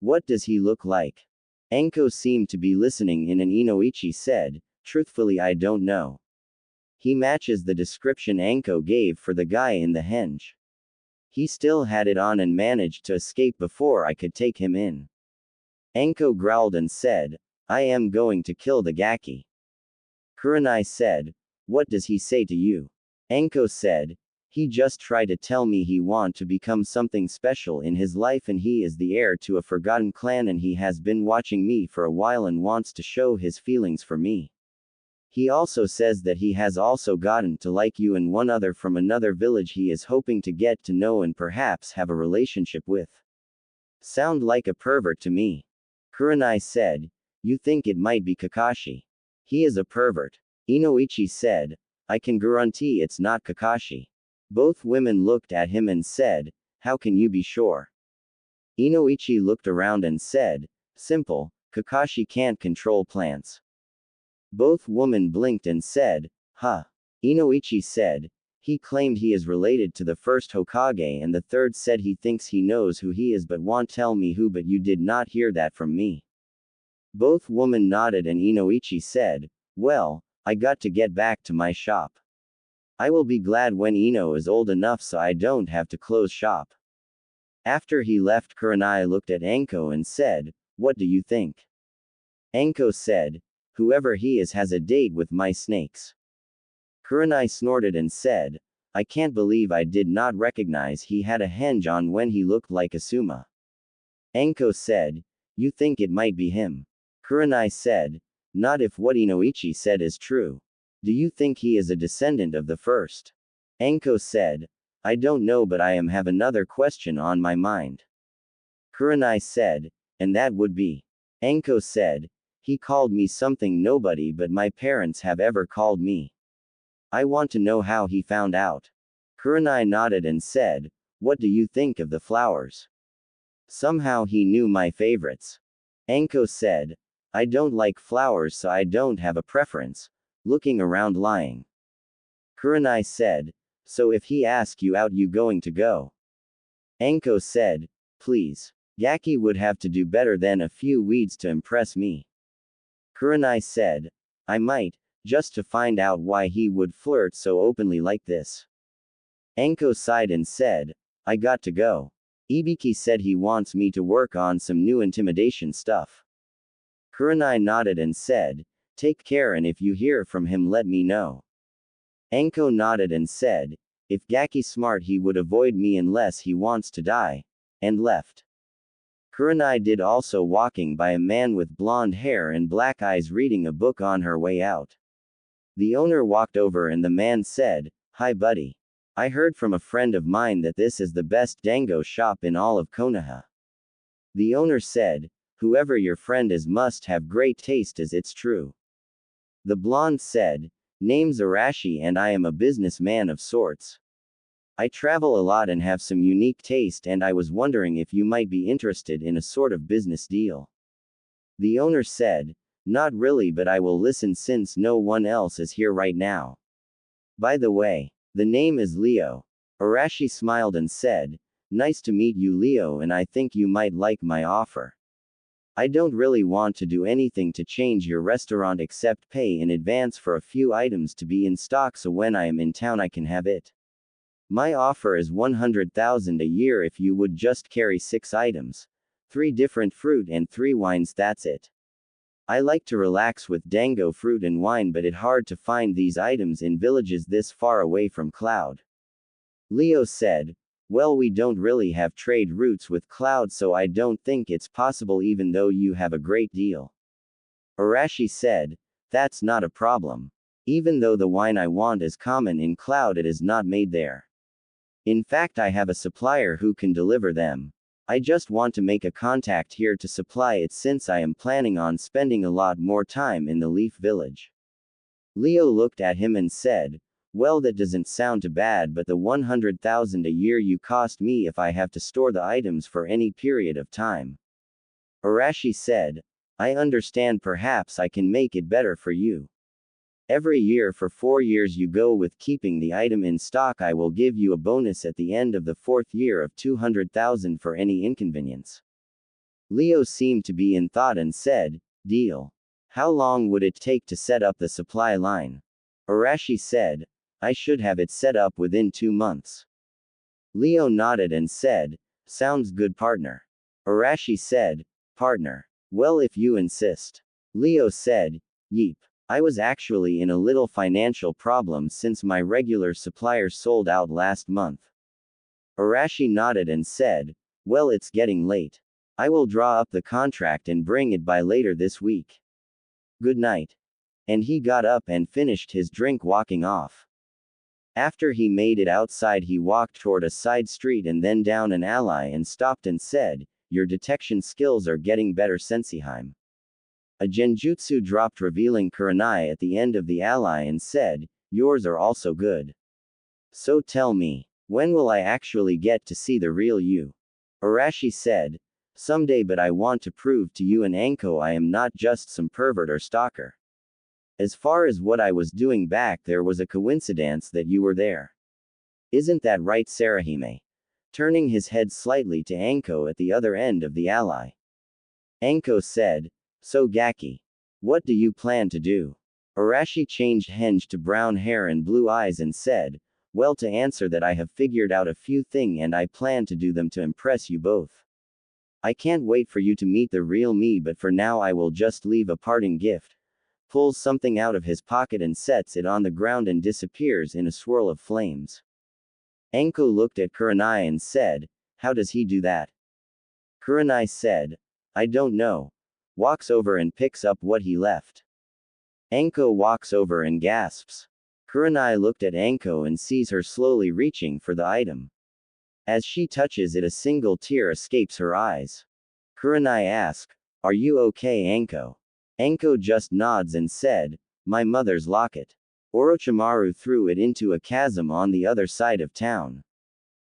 What does he look like?" Anko seemed to be listening in and Inoichi said, "Truthfully I don't know. He matches the description Anko gave for the guy in the henge. He still had it on and managed to escape before I could take him in." Anko growled and said, "I am going to kill the Gaki." Kurenai said, "What does he say to you?" Anko said, "He just tried to tell me he want to become something special in his life and he is the heir to a forgotten clan and he has been watching me for a while and wants to show his feelings for me. He also says that he has also gotten to like you and one other from another village he is hoping to get to know and perhaps have a relationship with. Sound like a pervert to me." Kurenai said, "You think it might be Kakashi? He is a pervert." Inoichi said, "I can guarantee it's not Kakashi." Both women looked at him and said, "How can you be sure?" Inoichi looked around and said, "Simple, Kakashi can't control plants." Both women blinked and said, "Huh." Inoichi said, "He claimed he is related to the first Hokage and the third said he thinks he knows who he is but won't tell me who, but you did not hear that from me." Both women nodded and Inoichi said, "Well, I got to get back to my shop. I will be glad when Ino is old enough so I don't have to close shop." After he left, Kurenai looked at Anko and said, "What do you think?" Anko said, "Whoever he is has a date with my snakes." Kurenai snorted and said, "I can't believe I did not recognize he had a henge on when he looked like Asuma." Anko said, "You think it might be him?" Kurenai said, "Not if what Inoichi said is true. Do you think he is a descendant of the first?" Anko said, "I don't know but I have another question on my mind." Kurenai said, "And that would be?" Anko said, "He called me something nobody but my parents have ever called me. I want to know how he found out." Kurenai nodded and said, "What do you think of the flowers?" "Somehow he knew my favorites." Anko said, "I don't like flowers so I don't have a preference," looking around lying. Kurenai said, "So if he ask you out you going to go?" Anko said, "Please. Gaki would have to do better than a few weeds to impress me." Kurenai said, "I might, just to find out why he would flirt so openly like this." Anko sighed and said, "I got to go. Ibiki said he wants me to work on some new intimidation stuff." Kurenai nodded and said, "Take care and if you hear from him let me know." Anko nodded and said, "If Gaki's smart he would avoid me unless he wants to die," and left. Kurenai did also walking by a man with blonde hair and black eyes reading a book on her way out. The owner walked over and the man said, "Hi buddy. I heard from a friend of mine that this is the best dango shop in all of Konoha." The owner said, "Whoever your friend is must have great taste as it's true." The blonde said, "Name's Arashi and I am a businessman of sorts. I travel a lot and have some unique taste and I was wondering if you might be interested in a sort of business deal." The owner said, "Not really but I will listen since no one else is here right now. By the way, the name is Leo." Arashi smiled and said, "Nice to meet you Leo and I think you might like my offer. I don't really want to do anything to change your restaurant except pay in advance for a few items to be in stock so when I am in town I can have it. My offer is 100,000 a year if you would just carry 6 items. 3 different fruit and 3 wines that's it. I like to relax with dango fruit and wine but it hard to find these items in villages this far away from Cloud." Leo said, "Well we don't really have trade routes with Cloud so I don't think it's possible even though you have a great deal." Arashi said, "That's not a problem. Even though the wine I want is common in Cloud it is not made there. In fact I have a supplier who can deliver them. I just want to make a contact here to supply it since I am planning on spending a lot more time in the Leaf Village." Leo looked at him and said, "Well that doesn't sound too bad but the 100,000 a year you cost me if I have to store the items for any period of time." Arashi said, I understand, perhaps I can make it better for you. Every year for 4 years you go with keeping the item in stock. I will give you a bonus at the end of the 4th year of 200,000 for any inconvenience. Leo seemed to be in thought and said, deal. How long would it take to set up the supply line? Arashi said, I should have it set up within 2 months. Leo nodded and said, sounds good, partner. Arashi said, partner. Well, if you insist. Leo said, yeep. I was actually in a little financial problem since my regular suppliers sold out last month. Arashi nodded and said, well, it's getting late. I will draw up the contract and bring it by later this week. Good night. And he got up and finished his drink, walking off. After he made it outside, he walked toward a side street and then down an alley and stopped and said, your detection skills are getting better, Senseiheim. A genjutsu dropped, revealing Kurenai at the end of the alley and said, yours are also good. So tell me, when will I actually get to see the real you? Arashi said, someday, but I want to prove to you and Anko I am not just some pervert or stalker. As far as what I was doing back there was a coincidence that you were there. Isn't that right, Sarahime? Turning his head slightly to Anko at the other end of the alley. Anko said, so Gaki. What do you plan to do? Arashi changed henge to brown hair and blue eyes and said, well, to answer that, I have figured out a few things and I plan to do them to impress you both. I can't wait for you to meet the real me, but for now I will just leave a parting gift. Pulls something out of his pocket and sets it on the ground and disappears in a swirl of flames. Anko looked at Kurenai and said, how does he do that? Kurenai said, I don't know. Walks over and picks up what he left. Anko walks over and gasps. Kurenai looked at Anko and sees her slowly reaching for the item. As she touches it, a single tear escapes her eyes. Kurenai asks, are you okay, Anko? Anko just nods and said, my mother's locket. Orochimaru threw it into a chasm on the other side of town.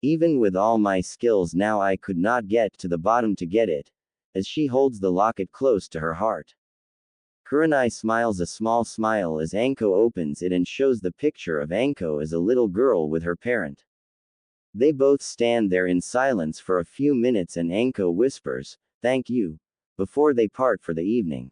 Even with all my skills now I could not get to the bottom to get it, as she holds the locket close to her heart. Kurenai smiles a small smile as Anko opens it and shows the picture of Anko as a little girl with her parent. They both stand there in silence for a few minutes and Anko whispers, thank you, before they part for the evening.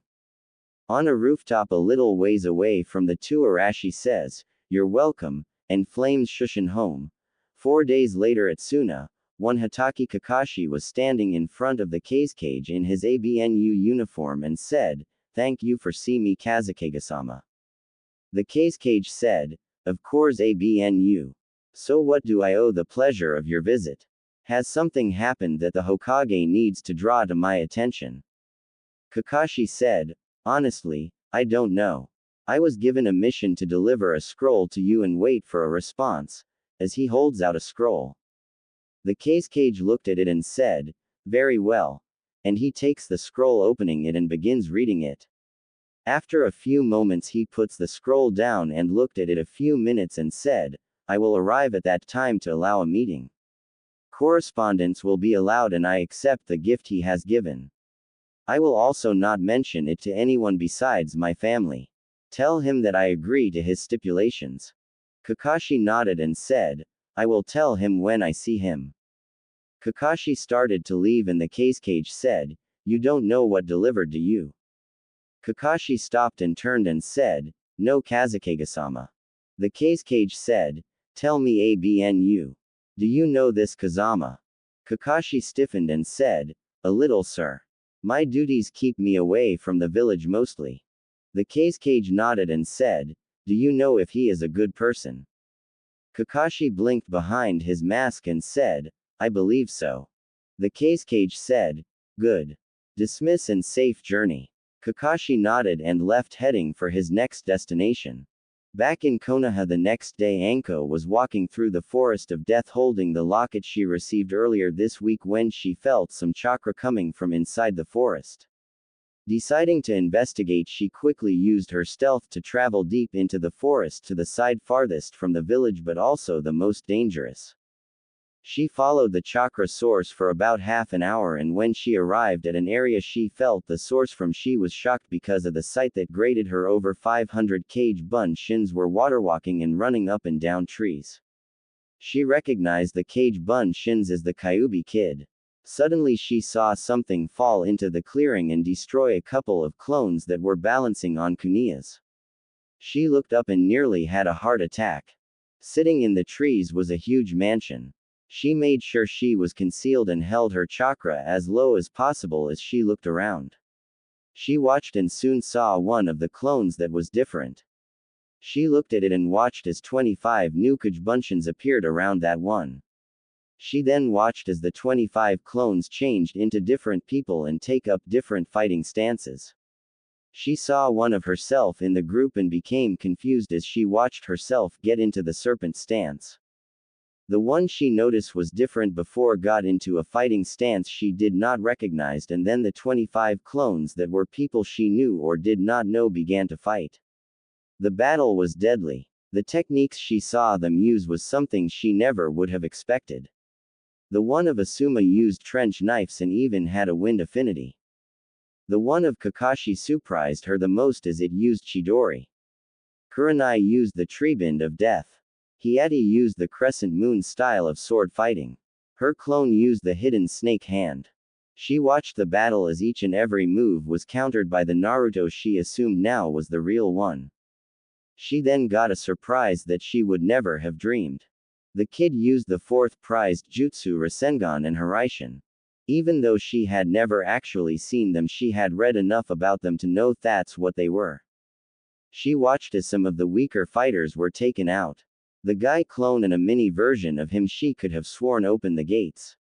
On a rooftop a little ways away from the two, Arashi says, you're welcome, and flames shushin home. 4 days later at Suna, one Hatake Kakashi was standing in front of the cage in his ABNU uniform and said, thank you for see me, Kazekage-sama. The cage said, of course, ABNU. So what do I owe the pleasure of your visit? Has something happened that the Hokage needs to draw to my attention? Kakashi said, honestly, I don't know. I was given a mission to deliver a scroll to you and wait for a response, as he holds out a scroll. The cage looked at it and said, very well. And he takes the scroll, opening it and begins reading it. After a few moments he puts the scroll down and looked at it a few minutes and said, I will arrive at that time to allow a meeting. Correspondence will be allowed and I accept the gift he has given. I will also not mention it to anyone besides my family. Tell him that I agree to his stipulations. Kakashi nodded and said, I will tell him when I see him. Kakashi started to leave and the cage said, you don't know what delivered to you. Kakashi stopped and turned and said, no, Kazekage-sama. The cage said, tell me, ABNU. Do you know this Kazama? Kakashi stiffened and said, a little, sir. My duties keep me away from the village mostly. The cage nodded and said, do you know if he is a good person? Kakashi blinked behind his mask and said, I believe so. The cage said, good. Dismiss and safe journey. Kakashi nodded and left, heading for his next destination. Back in Konoha the next day, Anko was walking through the forest of death holding the locket she received earlier this week when she felt some chakra coming from inside the forest. Deciding to investigate, she quickly used her stealth to travel deep into the forest to the side farthest from the village but also the most dangerous. She followed the chakra source for about half an hour, and when she arrived at an area she felt the source from, she was shocked because of the sight that greeted her. Over 500 cage bun shins were waterwalking and running up and down trees. She recognized the cage bun shins as the Kyuubi kid. Suddenly she saw something fall into the clearing and destroy a couple of clones that were balancing on kuniyas. She looked up and nearly had a heart attack. Sitting in the trees was a huge mansion. She made sure she was concealed and held her chakra as low as possible as she looked around. She watched and soon saw one of the clones that was different. She looked at it and watched as 25 new Kajbunshians appeared around that one. She then watched as the 25 clones changed into different people and take up different fighting stances. She saw one of herself in the group and became confused as she watched herself get into the serpent stance. The one she noticed was different before got into a fighting stance she did not recognize, and then the 25 clones that were people she knew or did not know began to fight. The battle was deadly. The techniques she saw them use was something she never would have expected. The one of Asuma used trench knives and even had a wind affinity. The one of Kakashi surprised her the most as it used Chidori. Kurenai used the Treeband of Death. Hiati used the Crescent Moon style of sword fighting. Her clone used the Hidden Snake Hand. She watched the battle as each and every move was countered by the Naruto she assumed now was the real one. She then got a surprise that she would never have dreamed. The kid used the fourth prized jutsu Rasengan and Haraishin. Even though she had never actually seen them, she had read enough about them to know that's what they were. She watched as some of the weaker fighters were taken out. The guy clone and a mini version of him she could have sworn opened the gates.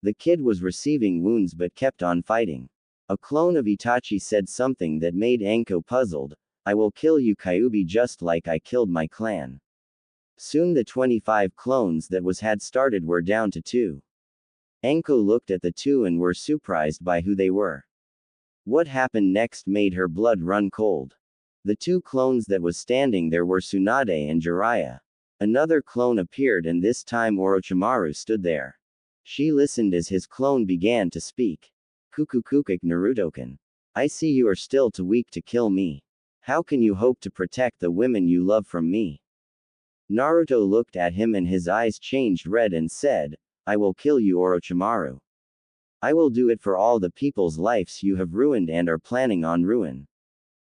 The kid was receiving wounds but kept on fighting. A clone of Itachi said something that made Anko puzzled. I will kill you Kyuubi just like I killed my clan. Soon the 25 clones that had started were down to 2. Anko looked at the 2 and were surprised by who they were. What happened next made her blood run cold. The 2 clones that was standing there were Tsunade and Jiraiya. Another clone appeared and this time Orochimaru stood there. She listened as his clone began to speak. Kukukukik Naruto-kun. I see you are still too weak to kill me. How can you hope to protect the women you love from me? Naruto looked at him and his eyes changed red and said, I will kill you Orochimaru. I will do it for all the people's lives you have ruined and are planning on ruin.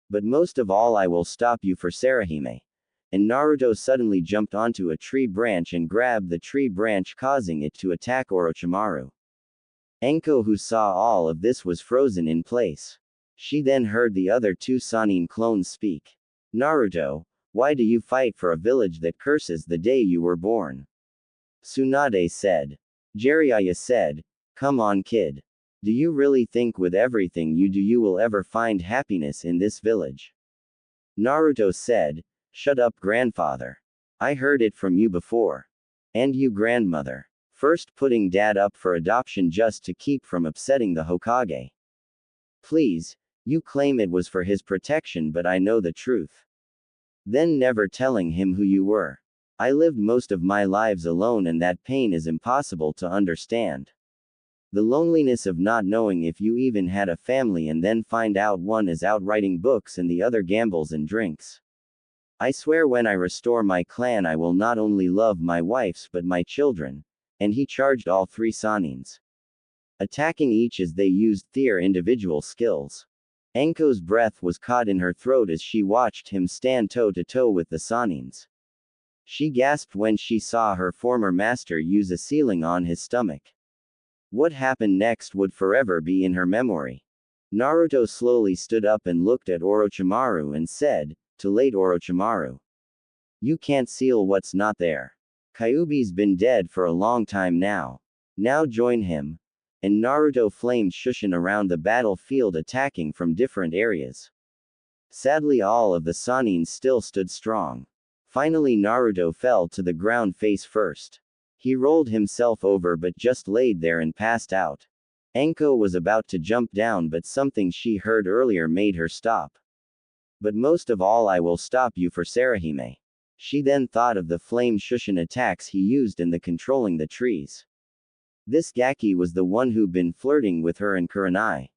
But most of all I will stop you for Sarahime. And Naruto suddenly jumped onto a tree branch and grabbed the tree branch, causing it to attack Orochimaru. Anko, who saw all of this, was frozen in place. She then heard the other 2 Sannin clones speak. Naruto, why do you fight for a village that curses the day you were born? Tsunade said. Jiraiya said, come on kid. Do you really think with everything you do you will ever find happiness in this village? Naruto said, shut up grandfather. I heard it from you before. And you grandmother. First putting dad up for adoption just to keep from upsetting the Hokage. Please, you claim it was for his protection but I know the truth. Then never telling him who you were. I lived most of my lives alone and that pain is impossible to understand. The loneliness of not knowing if you even had a family and then find out one is out writing books and the other gambles and drinks. I swear when I restore my clan I will not only love my wives but my children. And he charged all 3 Sannins, attacking each as they used their individual skills. Anko's breath was caught in her throat as she watched him stand toe to toe with the Sannins. She gasped when she saw her former master use a ceiling on his stomach. What happened next would forever be in her memory. Naruto slowly stood up and looked at Orochimaru and said, too late Orochimaru. You can't seal what's not there. Kyuubi's been dead for a long time now. Now join him. And Naruto flamed Shushin around the battlefield attacking from different areas. Sadly all of the Sannins still stood strong. Finally Naruto fell to the ground face first. He rolled himself over but just laid there and passed out. Anko was about to jump down but something she heard earlier made her stop. But most of all I will stop you for Sarahime. She then thought of the flame shushin attacks he used in the controlling the trees. This Gaki was the one who'd been flirting with her and Kurenai.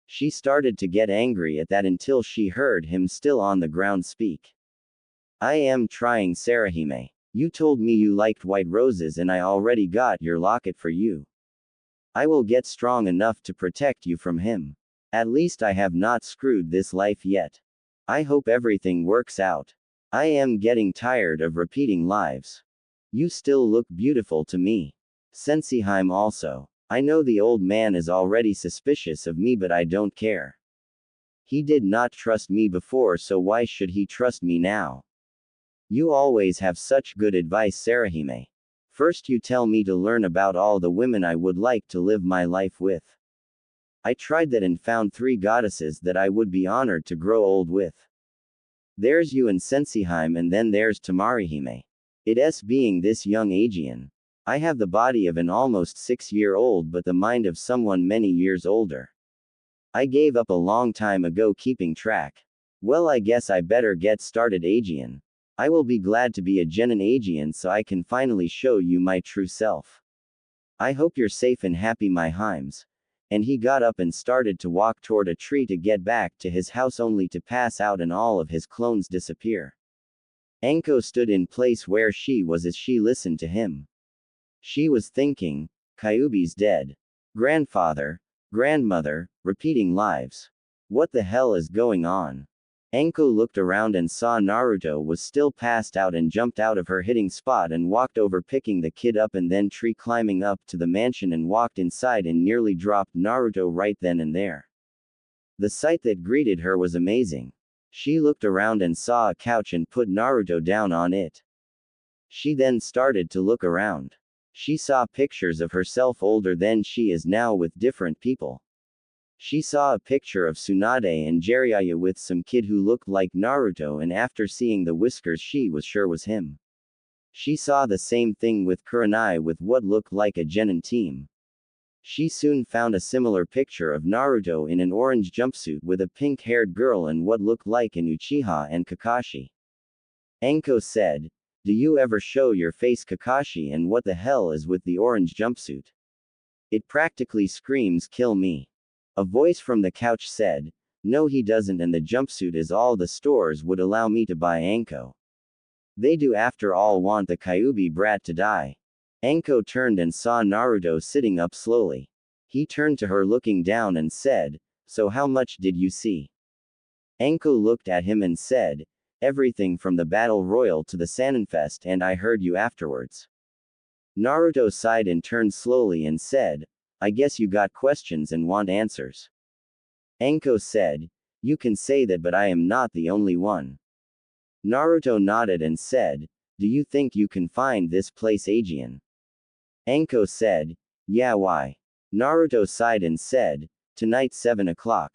She started to get angry at that until she heard him still on the ground speak. I am trying, Sarahime. You told me you liked white roses and I already got your locket for you. I will get strong enough to protect you from him. At least I have not screwed this life yet. I hope everything works out. I am getting tired of repeating lives. You still look beautiful to me. Senseiheim also. I know the old man is already suspicious of me, but I don't care. He did not trust me before, so why should he trust me now? You always have such good advice, Sarahime. First you tell me to learn about all the women I would like to live my life with. I tried that and found 3 goddesses that I would be honored to grow old with. There's you and Senseiheim, and then there's Tamarihime. It's being this young Aegean. I have the body of an almost 6-year-old but the mind of someone many years older. I gave up a long time ago keeping track. Well, I guess I better get started, Aegean. I will be glad to be a genin Aegean so I can finally show you my true self. I hope you're safe and happy, my Heims. And he got up and started to walk toward a tree to get back to his house, only to pass out and all of his clones disappear. Anko stood in place where she was as she listened to him. She was thinking, Kyuubi's dead. Grandfather, grandmother, repeating lives. What the hell is going on? Anko looked around and saw Naruto was still passed out and jumped out of her hitting spot and walked over, picking the kid up, and then tree climbing up to the mansion and walked inside and nearly dropped Naruto right then and there. The sight that greeted her was amazing. She looked around and saw a couch and put Naruto down on it. She then started to look around. She saw pictures of herself older than she is now with different people. She saw a picture of Tsunade and Jiraiya with some kid who looked like Naruto, and after seeing the whiskers she was sure was him. She saw the same thing with Kurenai with what looked like a genin team. She soon found a similar picture of Naruto in an orange jumpsuit with a pink-haired girl and what looked like an Uchiha and Kakashi. Anko said, "Do you ever show your face, Kakashi, and what the hell is with the orange jumpsuit? It practically screams kill me." A voice from the couch said, "No, he doesn't, and the jumpsuit is all the stores would allow me to buy, Anko. They do after all want the Kyuubi brat to die." Anko turned and saw Naruto sitting up slowly. He turned to her looking down and said, "So how much did you see?" Anko looked at him and said, "Everything from the Battle Royal to the Sanenfest, and I heard you afterwards." Naruto sighed and turned slowly and said, "I guess you got questions and want answers." Anko said, "You can say that, but I am not the only one." Naruto nodded and said, "Do you think you can find this place, Aegean?" Anko said, "Yeah, why?" Naruto sighed and said, "Tonight 7 o'clock.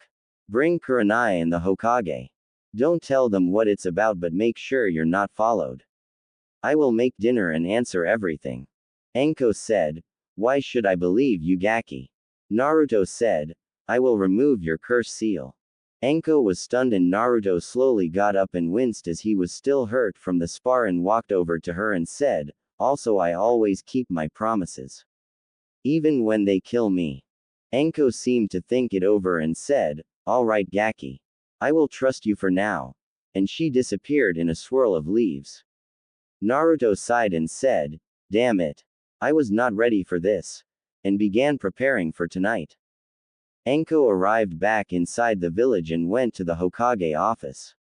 Bring Kurenai and the Hokage. Don't tell them what it's about, but make sure you're not followed. I will make dinner and answer everything." Anko said, "Why should I believe you, Gaki?" Naruto said, "I will remove your curse seal." Anko was stunned and Naruto slowly got up and winced as he was still hurt from the spar and walked over to her and said, "Also, I always keep my promises. Even when they kill me." Anko seemed to think it over and said, "All right, Gaki. I will trust you for now." And she disappeared in a swirl of leaves. Naruto sighed and said, "Damn it. I was not ready for this," and began preparing for tonight. Anko arrived back inside the village and went to the Hokage office.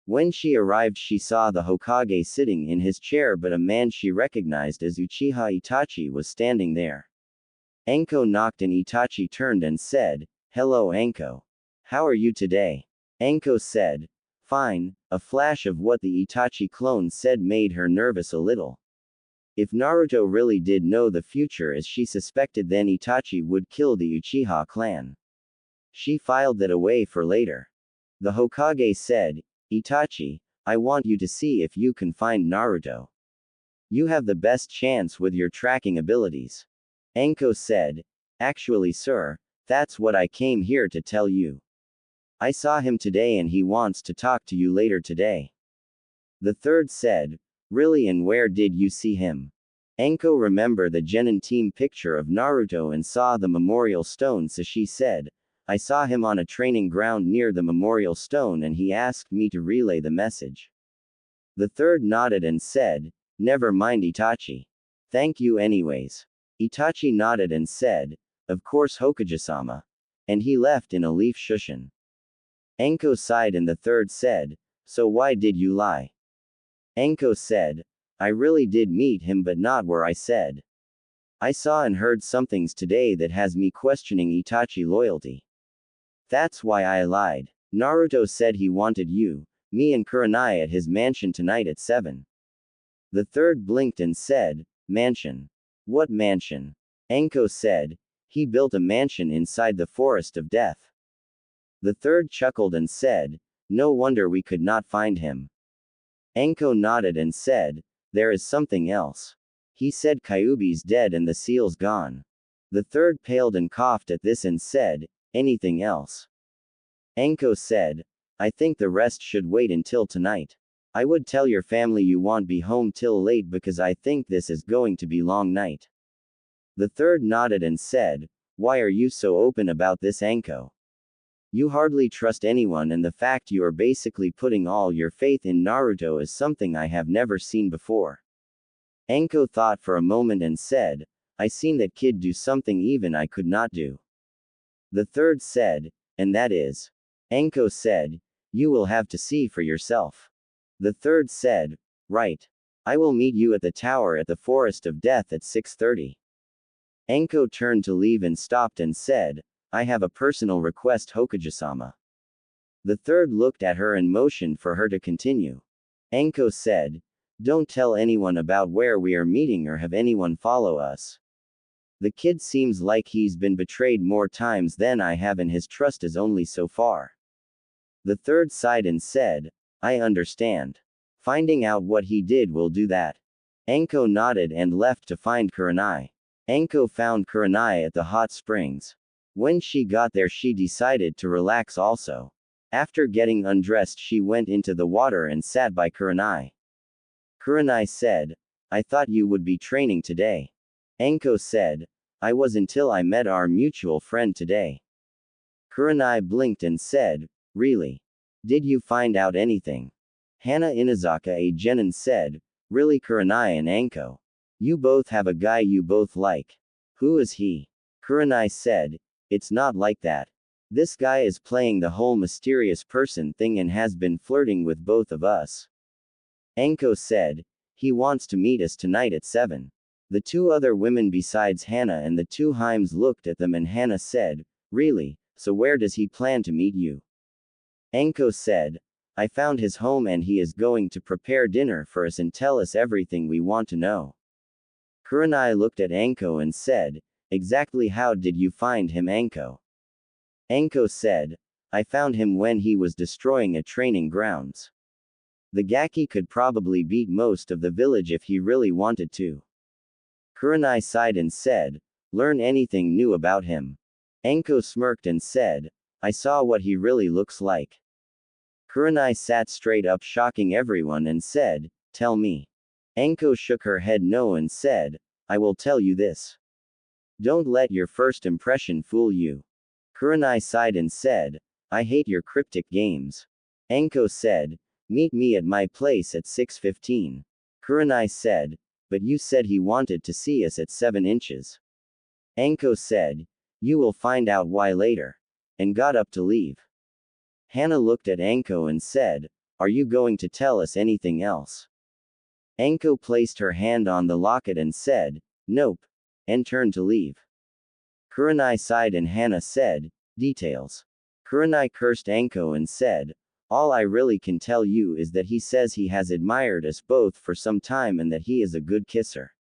When she arrived, she saw the Hokage sitting in his chair, but a man she recognized as Uchiha Itachi was standing there. Anko knocked and Itachi turned and said, "Hello, Anko. How are you today?" Anko said, "Fine." A flash of what the Itachi clone said made her nervous a little. If Naruto really did know the future as she suspected, then Itachi would kill the Uchiha clan. She filed that away for later. The Hokage said, "Itachi, I want you to see if you can find Naruto. You have the best chance with your tracking abilities." Anko said, "Actually, sir, that's what I came here to tell you. I saw him today and he wants to talk to you later today." The third said, really, and where did you see him? Anko remembered the Genin team picture of Naruto and saw the memorial stone, so she said, I saw him on a training ground near the memorial stone and he asked me to relay the message. The third nodded and said, never mind Itachi. Thank you anyways. Itachi nodded and said, of course Hokage-sama. And he left in a leaf shushin. Anko sighed and the third said, so why did you lie? Anko said, I really did meet him but not where I said. I saw and heard some things today that has me questioning Itachi loyalty. That's why I lied. Naruto said he wanted you, me and Kurenai at his mansion tonight at 7. The third blinked and said, mansion. What mansion? Anko said, he built a mansion inside the forest of death. The third chuckled and said, no wonder we could not find him. Anko nodded and said, there is something else. He said Kyuubi's dead and the seal's gone. The third paled and coughed at this and said, anything else? Anko said, I think the rest should wait until tonight. I would tell your family you won't be home till late because I think this is going to be long night. The third nodded and said, why are you so open about this, Anko? You hardly trust anyone and the fact you are basically putting all your faith in Naruto is something I have never seen before. Anko thought for a moment and said, I seen that kid do something even I could not do. The third said, and that is? Anko said, you will have to see for yourself. The third said, right. I will meet you at the tower at the Forest of Death at 6:30. Anko turned to leave and stopped and said, I have a personal request, Hokage-sama. The third looked at her and motioned for her to continue. Anko said, don't tell anyone about where we are meeting or have anyone follow us. The kid seems like he's been betrayed more times than I have and his trust is only so far. The third sighed and said, I understand. Finding out what he did will do that. Anko nodded and left to find Kurenai. Anko found Kurenai at the hot springs. When she got there she decided to relax also. After getting undressed she went into the water and sat by Kurenai. Kurenai said, I thought you would be training today. Anko said, I was until I met our mutual friend today. Kurenai blinked and said, really? Did you find out anything? Hana Inazaka a Genin said, really Kurenai and Anko? You both have a guy you both like. Who is he? Kurenai said, it's not like that. This guy is playing the whole mysterious person thing and has been flirting with both of us. Anko said, he wants to meet us tonight at 7. The two other women besides Hana and the two Haims looked at them and Hana said, really, so where does he plan to meet you? Anko said, I found his home and he is going to prepare dinner for us and tell us everything we want to know. Kurenai looked at Anko and said, exactly how did you find him, Anko? Anko said, I found him when he was destroying a training grounds. The Gaki could probably beat most of the village if he really wanted to. Kurenai sighed and said, learn anything new about him. Anko smirked and said, I saw what he really looks like. Kurenai sat straight up, shocking everyone, and said, tell me. Anko shook her head no and said, I will tell you this. Don't let your first impression fool you. Kurenai sighed and said, I hate your cryptic games. Anko said, meet me at my place at 6:15. Kurenai said, but you said he wanted to see us at 7 inches. Anko said, you will find out why later. And got up to leave. Hana looked at Anko and said, are you going to tell us anything else? Anko placed her hand on the locket and said, nope, and turned to leave. Kurenai sighed and Hana said, details. Kurenai cursed Anko and said, all I really can tell you is that he says he has admired us both for some time and that he is a good kisser.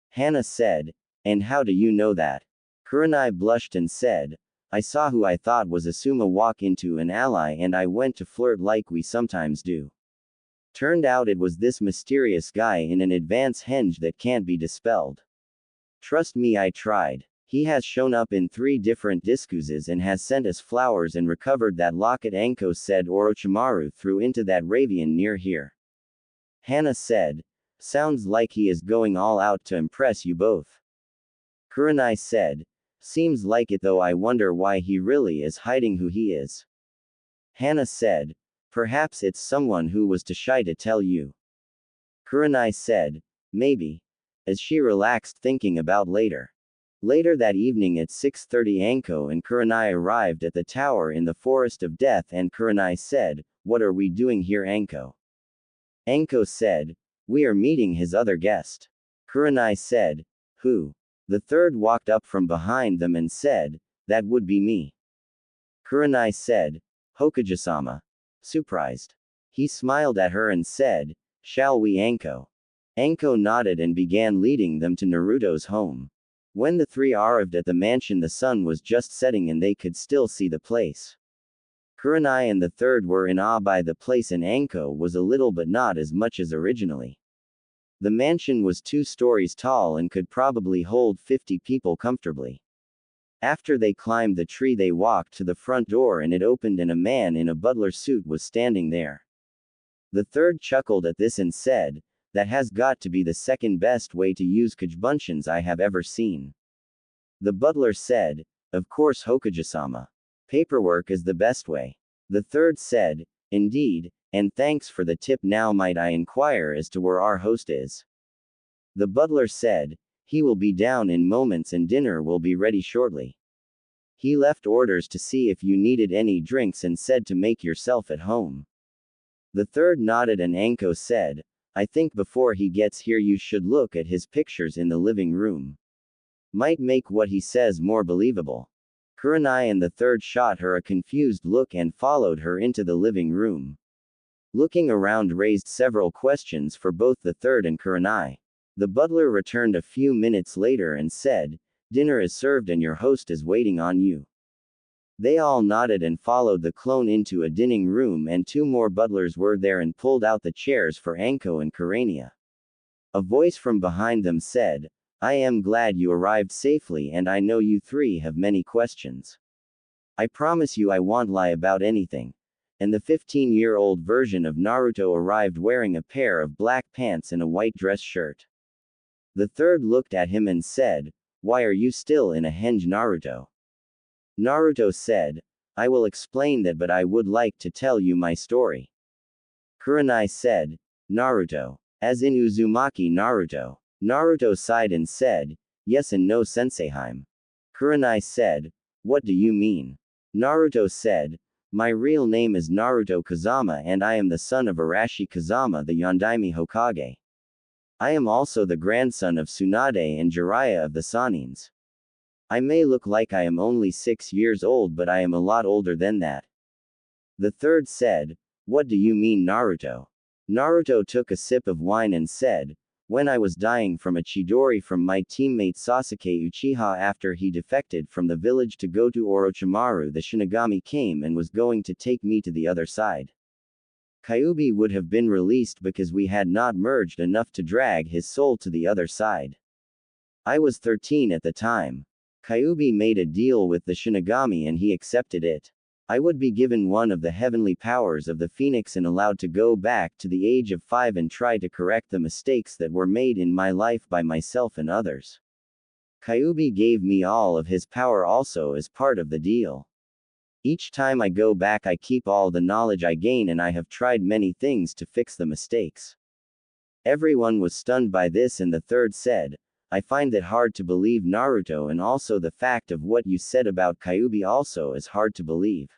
Hana said, and how do you know that? Kurenai blushed and said, I saw who I thought was Asuma walk into an ally and I went to flirt like we sometimes do. Turned out it was this mysterious guy in an advance henge that can't be dispelled. Trust me, I tried. He has shown up in 3 different discourses and has sent us flowers and recovered that locket Anko said Orochimaru threw into that ravine near here. Hana said. Sounds like he is going all out to impress you both. Kurenai said. Seems like it though. I wonder why he really is hiding who he is. Hana said. Perhaps it's someone who was too shy to tell you. Kurenai said. Maybe. As she relaxed thinking about later. Later that evening at 6:30 Anko and Kurenai arrived at the tower in the Forest of Death and Kurenai said, What are we doing here Anko? Anko said, We are meeting his other guest. Kurenai said, Who? The third walked up from behind them and said, That would be me. Kurenai said, Hokage-sama. Surprised. He smiled at her and said, Shall we Anko? Anko nodded and began leading them to Naruto's home. When the three arrived at the mansion the sun was just setting and they could still see the place. Kurenai and the third were in awe by the place and Anko was a little but not as much as originally. The mansion was 2 stories tall and could probably hold 50 people comfortably. After they climbed the tree they walked to the front door and it opened and a man in a butler suit was standing there. The third chuckled at this and said, That has got to be the second best way to use Kagebunshians I have ever seen. The butler said, Of course Hokage-sama. Paperwork is the best way. The third said, Indeed, and thanks for the tip. Now might I inquire as to where our host is? The butler said, He will be down in moments and dinner will be ready shortly. He left orders to see if you needed any drinks and said to make yourself at home. The third nodded and Anko said, I think before he gets here you should look at his pictures in the living room. Might make what he says more believable. Kurenai and the third shot her a confused look and followed her into the living room. Looking around raised several questions for both the third and Kurenai. The butler returned a few minutes later and said, Dinner is served and your host is waiting on you. They all nodded and followed the clone into a dining room and 2 more butlers were there and pulled out the chairs for Anko and Kurenai. A voice from behind them said, I am glad you arrived safely and I know you 3 have many questions. I promise you I won't lie about anything. And the 15-year-old version of Naruto arrived wearing a pair of black pants and a white dress shirt. The third looked at him and said, Why are you still in a henge Naruto? Naruto said, I will explain that but I would like to tell you my story. Kurenai said, Naruto. As in Uzumaki Naruto. Naruto sighed and said, Yes and no Senseiheim. Kurenai said, What do you mean? Naruto said, My real name is Naruto Kazama and I am the son of Arashi Kazama the Yondaime Hokage. I am also the grandson of Tsunade and Jiraiya of the Sanins. I may look like I am only 6 years old but I am a lot older than that. The third said, What do you mean Naruto? Naruto took a sip of wine and said, When I was dying from a Chidori from my teammate Sasuke Uchiha after he defected from the village to go to Orochimaru the Shinigami came and was going to take me to the other side. Kyuubi would have been released because we had not merged enough to drag his soul to the other side. I was 13 at the time. Kyuubi made a deal with the Shinigami and he accepted it. I would be given one of the heavenly powers of the Phoenix and allowed to go back to the age of 5 and try to correct the mistakes that were made in my life by myself and others. Kyuubi gave me all of his power also as part of the deal. Each time I go back I keep all the knowledge I gain and I have tried many things to fix the mistakes. Everyone was stunned by this and the third said, I find it hard to believe Naruto and also the fact of what you said about Kyuubi also is hard to believe.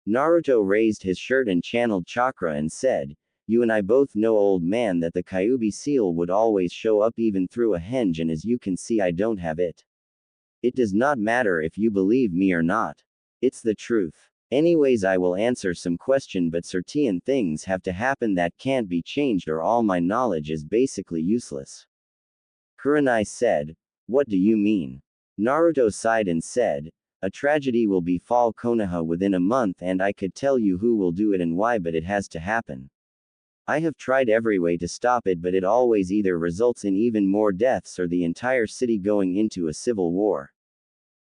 Naruto raised his shirt and channeled chakra and said, You and I both know old man that the Kyuubi seal would always show up even through a henge and as you can see I don't have it. It does not matter if you believe me or not. It's the truth. Anyways I will answer some question but certain things have to happen that can't be changed or all my knowledge is basically useless. Kurenai said, What do you mean? Naruto sighed and said, A tragedy will befall Konoha within a month and I could tell you who will do it and why but it has to happen. I have tried every way to stop it but it always either results in even more deaths or the entire city going into a civil war.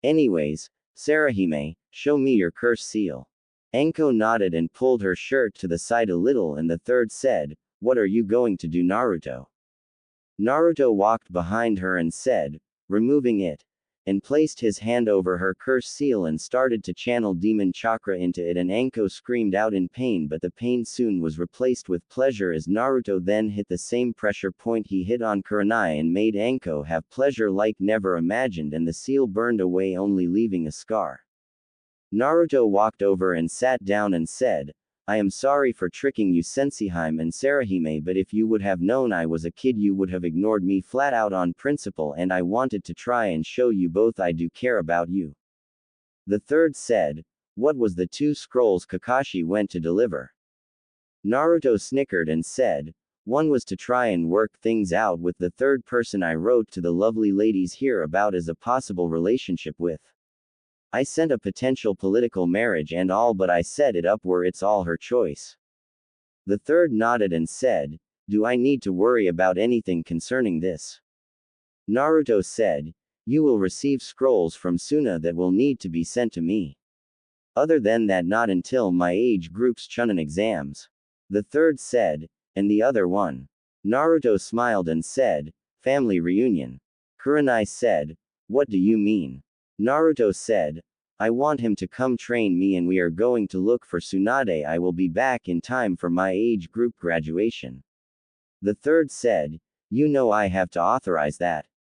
Anyways, Sarahime, show me your curse seal. Anko nodded and pulled her shirt to the side a little and the third said, What are you going to do, Naruto? Naruto walked behind her and said, removing it, and placed his hand over her curse seal and started to channel demon chakra into it, and Anko screamed out in pain, but the pain soon was replaced with pleasure as Naruto then hit the same pressure point he hit on Kurenai and made Anko have pleasure like never imagined, and the seal burned away, only leaving a scar. Naruto walked over and sat down and said, I am sorry for tricking you, Senseiheim and Sarahime, but if you would have known I was a kid, you would have ignored me flat out on principle, and I wanted to try and show you both I do care about you. The third said, what was the 2 scrolls Kakashi went to deliver? Naruto snickered and said, one was to try and work things out with the third person I wrote to the lovely ladies here about as a possible relationship with. I sent a potential political marriage and all, but I set it up where it's all her choice. The third nodded and said, do I need to worry about anything concerning this? Naruto said, you will receive scrolls from Suna that will need to be sent to me. Other than that, not until my age group's Chunin exams. The third said, and the other one? Naruto smiled and said, family reunion. Kurenai said, what do you mean? Naruto said, I want him to come train me and we are going to look for Tsunade. I will be back in time for my age group graduation. The third said, you know I have to authorize that.